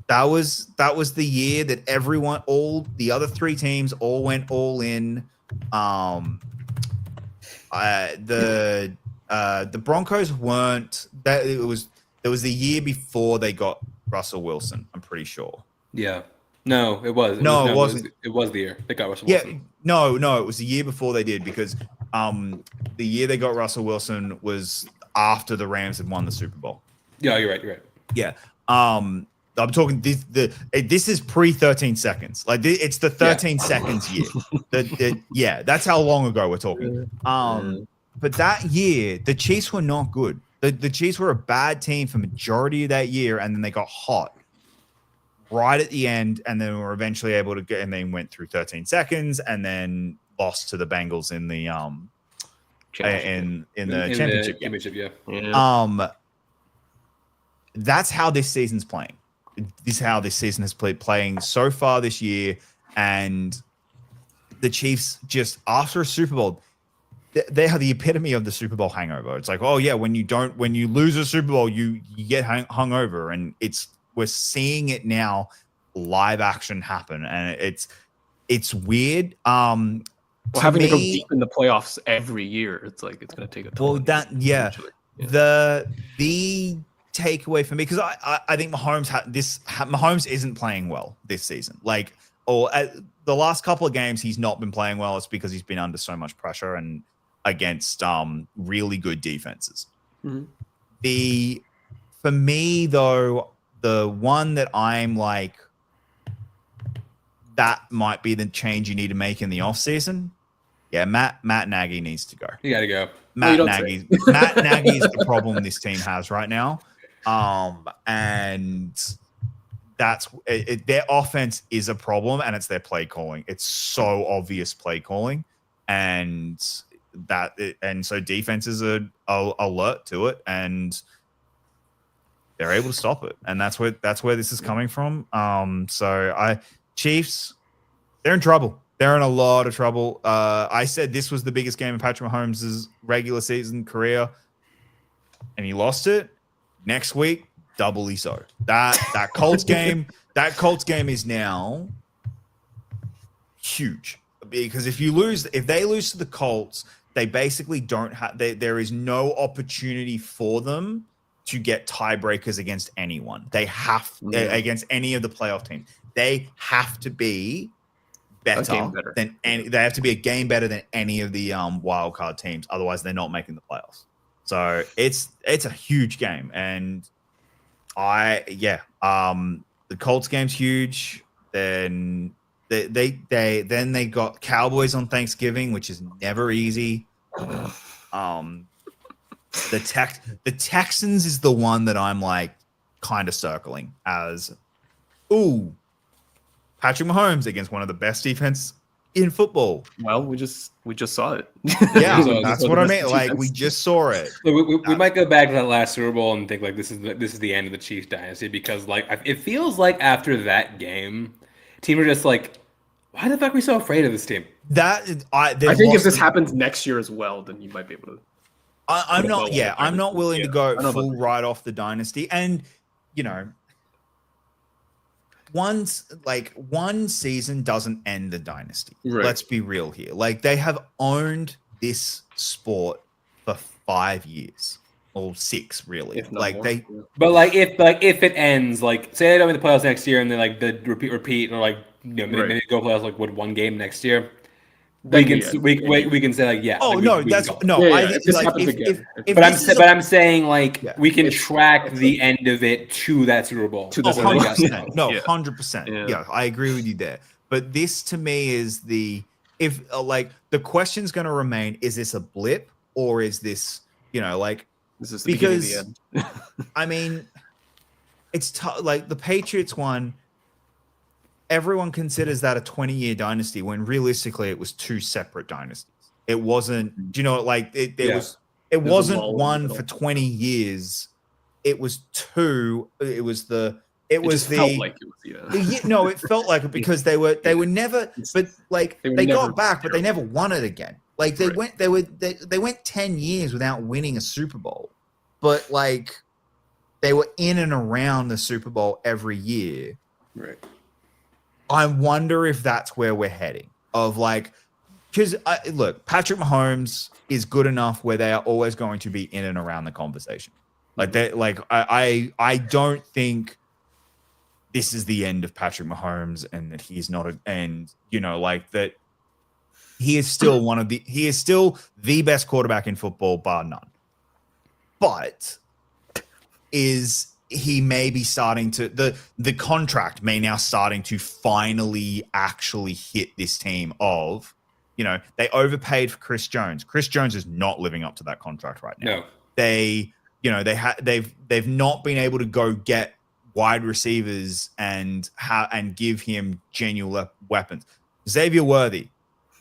That was the year that all the other 3 teams all went all in. The Broncos weren't. It was the year before they got Russell Wilson. I'm pretty sure. Yeah. No, it was. No, it wasn't. It was the year they got Russell Wilson. No, it was the year before they did, because the year they got Russell Wilson was after the Rams had won the Super Bowl. Yeah, you're right. Yeah. I'm talking this is pre 13 seconds. Like it's the 13 seconds year. That's how long ago we're talking. But that year, the Chiefs were not good. The Chiefs were a bad team for majority of that year, and then they got hot right at the end, and then were eventually able to get, and then went through 13 seconds, and then lost to the Bengals in the championship. That's how this season's playing. This is how this season has playing so far this year, and the Chiefs just after a Super Bowl, they are the epitome of the Super Bowl hangover. It's like, oh yeah, when you lose a Super Bowl, you get hung over, and we're seeing it now, live action happen, and it's weird. Having to go deep in the playoffs every year, it's like it's going to take a toll. Well, the takeaway for me, because I think Mahomes isn't playing well this season. Like, the last couple of games, he's not been playing well. It's because he's been under so much pressure and against really good defenses. Mm-hmm. For me though, the one that I'm like, that might be the change you need to make in the offseason. Yeah, Matt Nagy needs to go. You got to go. Matt Nagy is the problem this team has right now. And that's their offense is a problem, and it's their play calling. It's so obvious play calling, and so defenses are alert to it, and they're able to stop it. And that's where this is coming from. Chiefs, they're in trouble. They're in a lot of trouble. I said this was the biggest game of Patrick Mahomes' regular season career, and he lost it. Next week, doubly so. That Colts game, is now huge, because if they lose to the Colts, they basically don't have. There is no opportunity for them to get tiebreakers against anyone. They have against any of the playoff teams. They have to be better than any. They have to be a game better than any of the wild card teams. Otherwise, they're not making the playoffs. So it's a huge game, and the Colts game's huge. Then they got Cowboys on Thanksgiving, which is never easy. The Texans is the one that I'm like kind of circling as, Patrick Mahomes against one of the best defense in football. Well, we just saw it. Yeah, that's what I mean. Like, we just saw it. We might go back to that last Super Bowl and think like this is the end of the Chiefs dynasty, because like it feels like after that game, teams are just like, Why the fuck are we so afraid of this team? I think if this happens next year as well, then you might be able to. I'm not. Yeah, I'm not willing to go full right off the dynasty, and you know, one season doesn't end the dynasty. Right. Let's be real here. Like they have owned this sport for 5 years or 6, really. Like more. they. But if it ends, like say they don't make the playoffs next year, and then like the repeat, or like maybe go playoffs like with 1 game next year. We can say like yeah. Oh like, no, we that's can no. Yeah, I if this like happens if, again. if but I'm saying like we can If- track the end of it to that Super Bowl. To Oh, the 100%. No, Yeah. 100%. Yeah. Yeah, I agree with you there. But this to me is if like the question's going to remain: is this a blip or is this like This is the beginning of the end. I mean, it's tough. Like the Patriots one, everyone considers that a 20-year dynasty when realistically it was 2 separate dynasties. It wasn't. Do you know? Like it was. It wasn't one for 20 years. It was 2. It was the. It was the. Felt like it was, No, it felt like it because they were never. But like they got back, but they never won it again. Like they went. They went 10 years without winning a Super Bowl, but like they were in and around the Super Bowl every year. Right. I wonder if that's where we're heading. Of like, because look, Patrick Mahomes is good enough where they are always going to be in and around the conversation. Like they, like I don't think this is the end of Patrick Mahomes, and that he's not like that. He is still the best quarterback in football, bar none. But he may be starting to the contract may now starting to finally actually hit this team of, they overpaid for Chris Jones. Chris Jones is not living up to that contract right now. No. They've not been able to go get wide receivers and give him genuine weapons. Xavier Worthy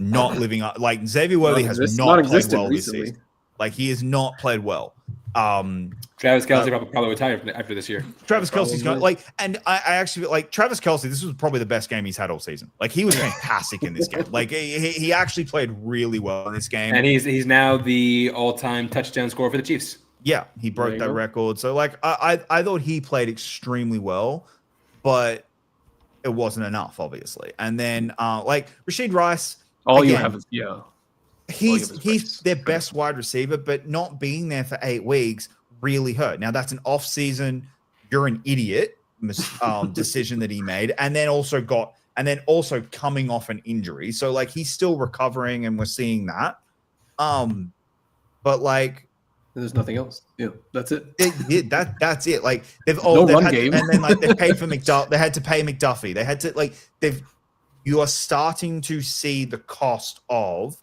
not living up. Like Xavier Worthy has not played well this season. Like he has not played well. Travis Kelce probably retire after this year. Travis Kelce's going and I actually like Travis Kelce. This was probably the best game he's had all season. Like he was fantastic in this game. Like he actually played really well in this game. And he's now the all-time touchdown scorer for the Chiefs. Yeah, he broke that record. So like I thought he played extremely well, but it wasn't enough, obviously. And then like Rashid Rice. All again, you have is he's their best wide receiver, but not being there for 8 weeks really hurt. Now that's an off season. You're an idiot decision that he made, and then also coming off an injury. So like he's still recovering, and we're seeing that. But like there's nothing else. Yeah, that's it. That's it. Like they've run game, and then like they paid for McDuffie. They had to pay McDuffie. They had to you are starting to see the cost of,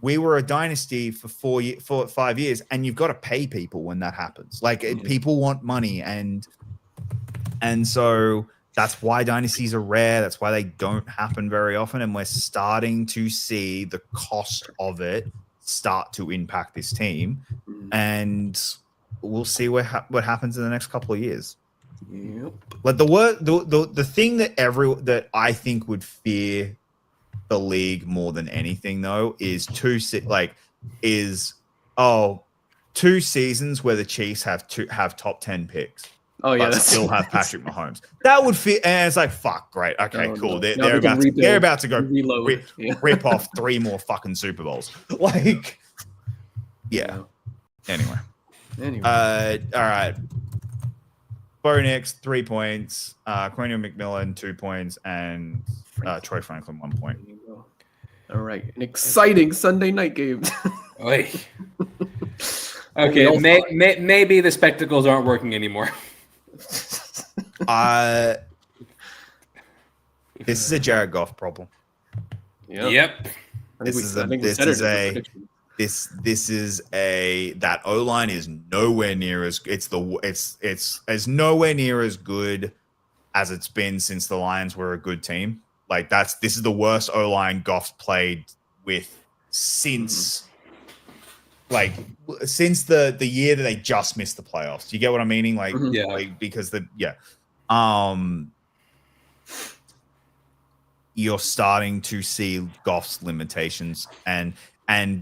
we were a dynasty for 5 years, and you've got to pay people when that happens. Like people want money, and so that's why dynasties are rare. That's why they don't happen very often, and we're starting to see the cost of it start to impact this team, and we'll see what happens in the next couple of years. Yep. Like the thing that I think would fear the league more than anything though is 2 seasons where the Chiefs have top 10 picks. Oh yeah, but still have Patrick Mahomes. That would fear, and it's like fuck, great, okay, cool. No. They're about to go reload. Rip off 3 more fucking Super Bowls. Like, yeah. Anyway. All right. Bo Nix, 3 points. Quentin McMillan, 2 points, and Troy Franklin, 1 point. All right, an exciting Sunday night game. Okay, maybe the spectacles aren't working anymore. This is a Jared Goff problem. Yep. That O-line is nowhere near as nowhere near as good as it's been since the Lions were a good team. Like this is the worst O-line Goff's played with since the year that they just missed the playoffs. Do you get what I'm meaning? Like, Mm-hmm. Mhm. Yeah. like, because I think we said it. I think we said it. Like, because the. I think we said it. Like, because the. Yeah. Anyway. All you're starting to see Goff's limitations, and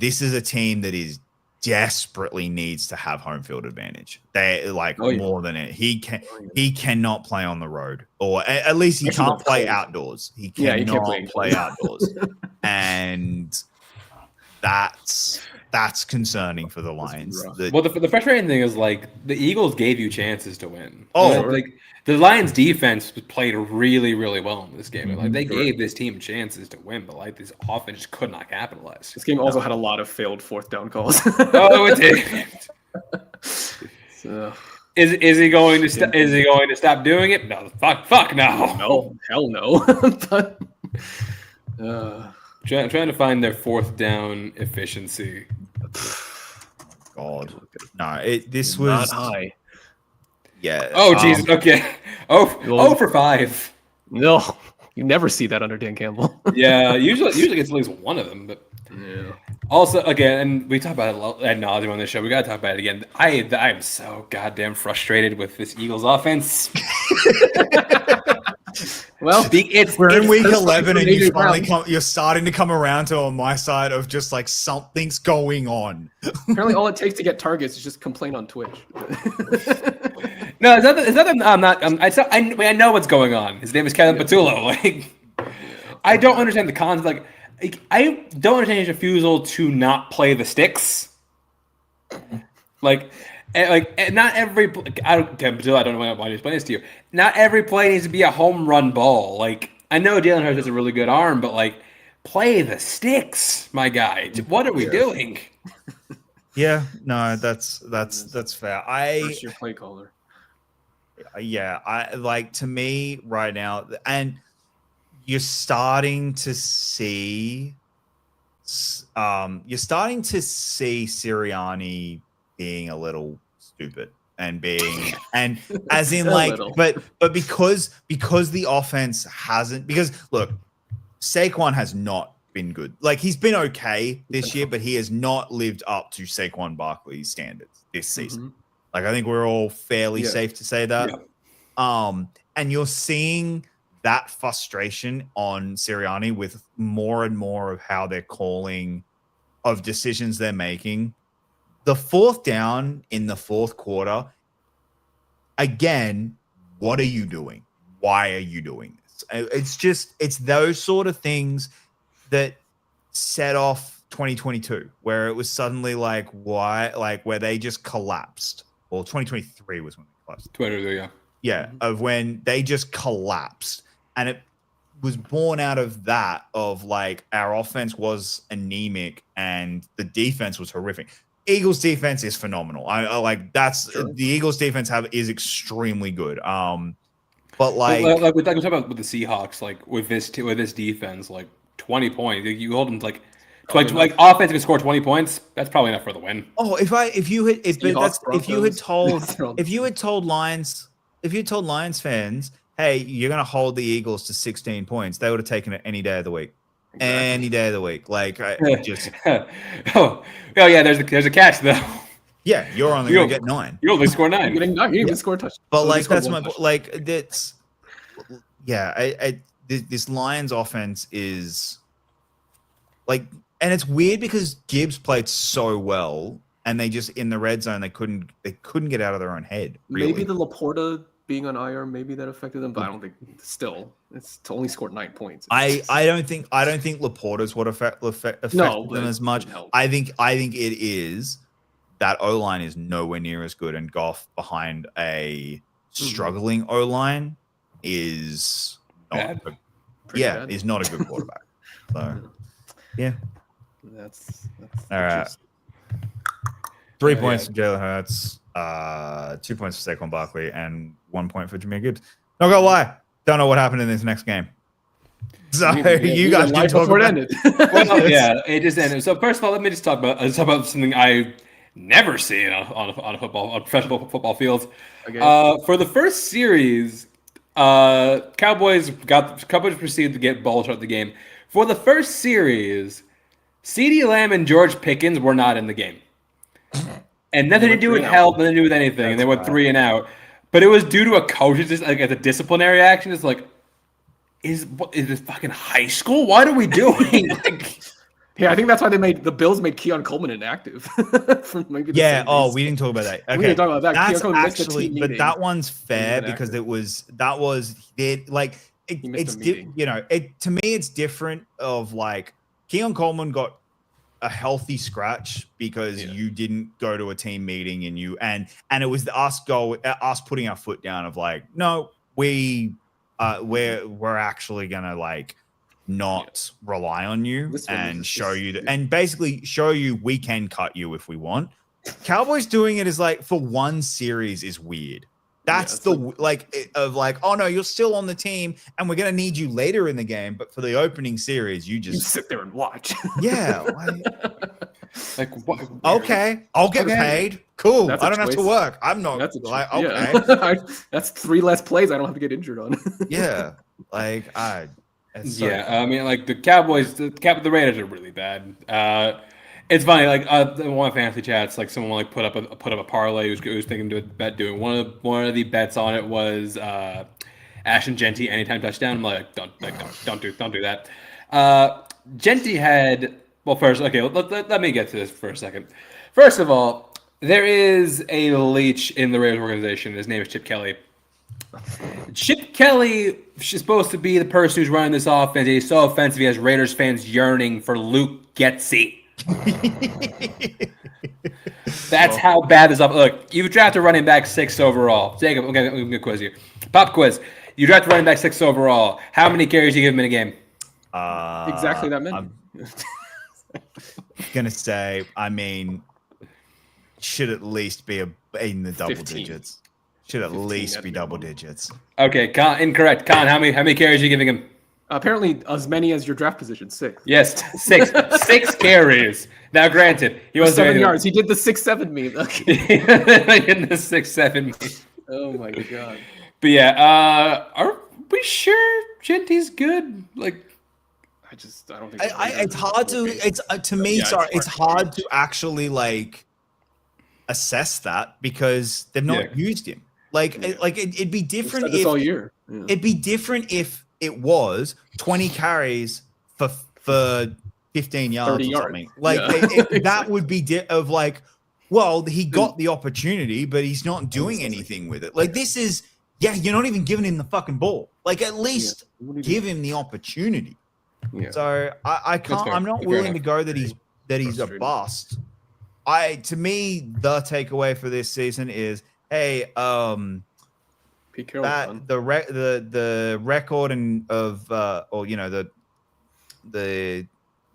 this is a team that is desperately needs to have home field advantage. They more than it. He cannot play on the road, or at least he can't play outdoors. He cannot play outdoors, and that's concerning for the Lions. Well, the frustrating thing is like the Eagles gave you chances to win. Oh, like the Lions defense played really, really well in this game. Like they gave this team chances to win, but like this offense just could not capitalize. This game also had a lot of failed fourth down calls. Oh, it did. So, is he going to is he going to stop doing it? No, fuck no. No, hell no. But, trying to find their fourth down efficiency. God, no, this was not high. Yeah. Oh Jesus. Okay. Oh for 5. No, you never see that under Dan Campbell. Yeah, usually gets at least one of them, but yeah. Also, again, and we talk about it ad nauseum on this show. We gotta talk about it again. I'm so goddamn frustrated with this Eagles offense. Well, we're in week 11, and you're starting to come around to on my side of just like something's going on. Apparently, all it takes to get targets is just complain on Twitch. No, it's not that I'm not. I know what's going on. His name is Kevin Patullo. Like, I don't understand the cons. Like, I don't understand his refusal to not play the sticks. Like not every. Kevin Patullo, I don't know why I explain this to you. Not every play needs to be a home run ball. Like, I know Jalen Hurts has a really good arm, but like, play the sticks, my guy. What are we doing? Yeah, no, that's fair. Where's your play caller? Yeah, to me right now, and you're starting to see Sirianni being a little stupid and as in like, but because the offense hasn't, because look, Saquon has not been good. Like, he's been okay this year, but he has not lived up to Saquon Barkley's standards this season. Like, I think we're all fairly safe to say that. Yeah. And you're seeing that frustration on Sirianni with more and more of how they're calling, of decisions they're making. The fourth down in the fourth quarter, again, what are you doing? Why are you doing this? It's those sort of things that set off 2022, where it was suddenly like, why? Like, where they just collapsed. Well, 2023 was when they collapsed. 2023, yeah. Yeah, of when they just collapsed. And it was born out of that, of like, our offense was anemic and the defense was horrific. Eagles defense is phenomenal. I like, that's the Eagles defense is extremely good. But like we talk about with the Seahawks, like with this defense, like 20 points, you hold them like offense can score 20 points. That's probably enough for the win. Oh, if you had told Lions fans, hey, you're gonna hold the Eagles to 16 points, they would have taken it any day of the week. Exactly. Any day of the week. Like, oh yeah, there's a catch though. Yeah, you're only gonna get 9. You only score 9. You didn't even score a touchdown. But like, that's my like. That's this Lions offense is like, and it's weird because Gibbs played so well, and they just in the red zone they couldn't get out of their own head. Really. Maybe the Laporta being on IR, maybe that affected them, but I don't think. Still, it's to only scored 9 points. I don't think Laporta's what affected them as much. I think it is that O-line is nowhere near as good, and Goff behind a struggling O-line is not is not a good quarterback. So yeah, that's all right. 3 points for Jalen Hurts, 2 points for Saquon Barkley, and 1 point for Jahmyr Gibbs. Not gonna lie, don't know what happened in this next game. So you guys can talk about it. Well, yeah, it just ended. So first of all, let me just talk about something I never seen on professional football fields. Okay. For the first series, Cowboys proceeded to get ball throughout the game. For the first series, CeeDee Lamb and George Pickens were not in the game. And nothing to do with health, nothing to do with anything. And they went 3 and out. But it was due to a coach, just like as a disciplinary action. It's like, is this fucking high school? What are we doing? Like, Yeah, I think that's why the Bills made Keon Coleman inactive. From maybe the Yeah. same Oh, reason. we didn't talk about that. Okay. We didn't talk about that. That's Keon Coleman missed the actually, team but meeting. that one's fair inactive. because that was like He missed it's a meeting. to me it's different of like Keon Coleman got a healthy scratch because Yeah. you didn't go to a team meeting and it was us putting our foot down of like, no, we're actually gonna like not rely on you This one and is show just- you that, and basically show you we can cut you if we want. Cowboys doing it is like for one series is weird. That's it's oh no, you're still on the team and we're gonna need you later in the game, but for the opening series, you You just sit there and watch. yeah. like what? Okay, I'll get Okay. paid. Cool. That's a I don't have to choice. work. I'm not That's a like choice. okay. Yeah. That's 3 less plays I don't have to get injured on. Yeah. Like it's so Yeah, I mean, like the the Raiders are really bad. It's funny, like in one of the fantasy chats, like someone like put up a parlay who's thinking about doing one of the bets on it was Ashton Genty anytime touchdown. I'm like, don't do that. Genty had first, okay, let me get to this for a second. First of all, there is a leech in the Raiders organization. His name is Chip Kelly. Chip Kelly is supposed to be the person who's running this offense. He's so offensive. He has Raiders fans yearning for Luke Getsy. That's how bad this offense. Look, you drafted running back 6 overall. Jacob, okay, I'm gonna quiz you. Pop quiz. You drafted running back 6 overall. How many carries do you give him in a game? Exactly that many. I'm gonna say, I mean, should at least be in the double 15. digits. Should at 15 least at be double minimum. digits. Okay, Con, incorrect. Con, how many carries are you giving him? Apparently, as many as your draft position, 6. Yes, 6. 6 carries. Now, granted, he was 7 yards. He did the 6-7 meme. Okay. in the 6-7. Oh my god. But yeah, are we sure Genty's good? Like, I don't think. It's hard to. It's to me. Yeah, sorry, it's it's hard to actually like assess that because they've not used him. Like, it'd be different This if all year. Yeah. it'd be different if it was 20 carries for 15 yards 30 or yards. something. Like Yeah. that would be of like, well, he got the opportunity, but he's not doing anything with it. Like this is, you're not even giving him the fucking ball. Like at least What do you give him the opportunity. Yeah. So I can't. fair. I'm not Fair willing enough. to go that he's a Frustrating. bust. To me, the takeaway for this season is, hey, Pete Carroll. that the record and of or you know the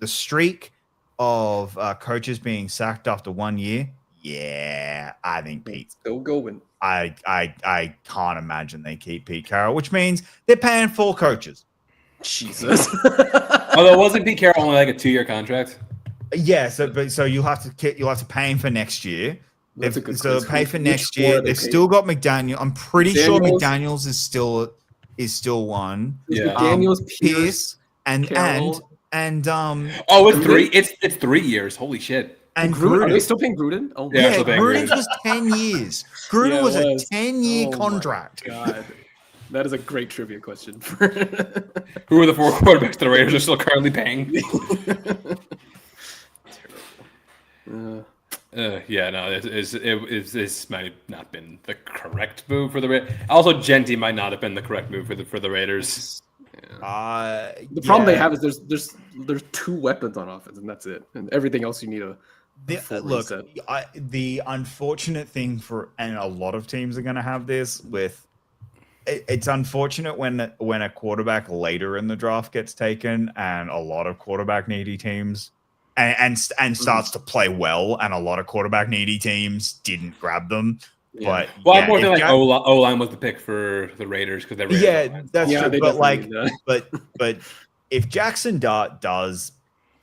streak of coaches being sacked after 1 year. Yeah, I think Pete. Still going. I can't imagine they keep Pete Carroll, which means they're paying 4 coaches. Jesus. although wasn't Pete Carroll only like a 2-year contract? Yeah, so you'll have to pay him for next year. That's a good So quiz. pay for Which next four year. are they They've paying? still got McDaniel. I'm pretty sure McDaniels? McDaniels is still one. Yeah. Daniels, Pierce, Pierce and Carroll. Oh, it's 3. It's 3 years. Holy shit. and Gruden. Are they Gruden. still paying Gruden? Oh Yeah, Yeah, still paying Gruden's Gruden. was 10 years. Gruden Yeah, it was a was. 10-year Oh my contract. God, that is a great trivia question. For Who are the 4 quarterbacks the Raiders are still currently paying? Yeah, no, this might have not been the correct move for the Raiders. Also, Genty might not have been the correct move for the Raiders. The problem they have is there's 2 weapons on offense, and that's it. And everything else you need a full Look, reset. the unfortunate thing and a lot of teams are going to have this with. It's unfortunate when a quarterback later in the draft gets taken, and a lot of quarterback needy teams, and starts to play well, and a lot of quarterback needy teams didn't grab them. Yeah. But Well, I'm more thinking if like O-line was the pick for the Raiders because they're Raiders. yeah, that's Yeah, true. they But like, definitely need that. but if Jackson Dart does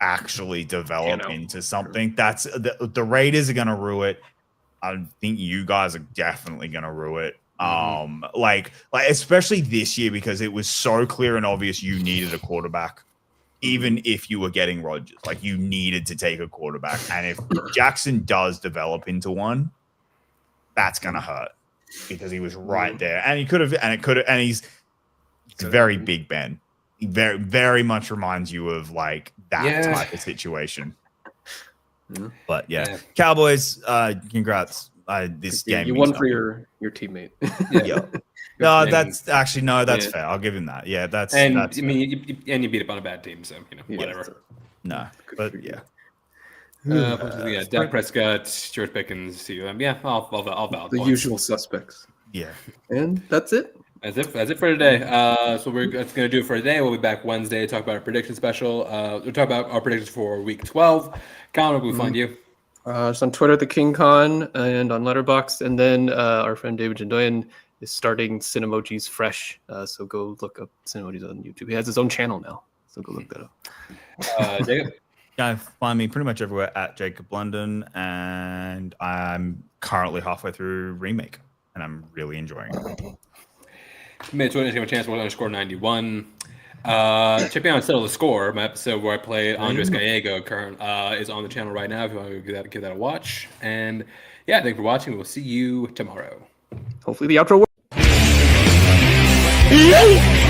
actually develop know. into something, that's the Raiders are gonna rue it. I think you guys are definitely gonna rue it. Like especially this year because it was so clear and obvious you needed a quarterback, even if you were getting Rodgers. Like you needed to take a quarterback, and if Jackson does develop into one, that's gonna hurt because he was right there, and he could have, and it could have, and he's very Big Ben. very, very much reminds you of like that Yeah. type of situation. Yeah. But yeah, Yeah. Cowboys, congrats. This game You means won for nothing. your teammate. Yeah. No, And- that's actually that's Yeah. fair. I'll give him that. Yeah, that's And that's I mean, you beat up on a bad team, so Yeah, whatever. so no, good but for you. Yeah, Dak Prescott, George Pickens, CUM. Yeah, I'll valid The points. usual suspects. yeah. And that's it. That's it for today. So that's going to do it for today. We'll be back Wednesday to talk about our prediction special. We'll talk about our predictions for week 12. Colin, where can we find you? It's on Twitter, the King Con, and on Letterboxd. And then our friend David Jandoyan is starting Cinemojis fresh. So go look up Cinemojis on YouTube. He has his own channel now. So go look that up. Jacob? You can find me pretty much everywhere at Jacob London, and I'm currently halfway through Remake, and I'm really enjoying it. Made Twitter Instagram chance _91. Check me out and Settle the Score. My episode where I played Andres Gallego is on the channel right now if you want to give that a watch. And yeah, thanks for watching. We'll see you tomorrow. Hopefully the outro works. Yeah.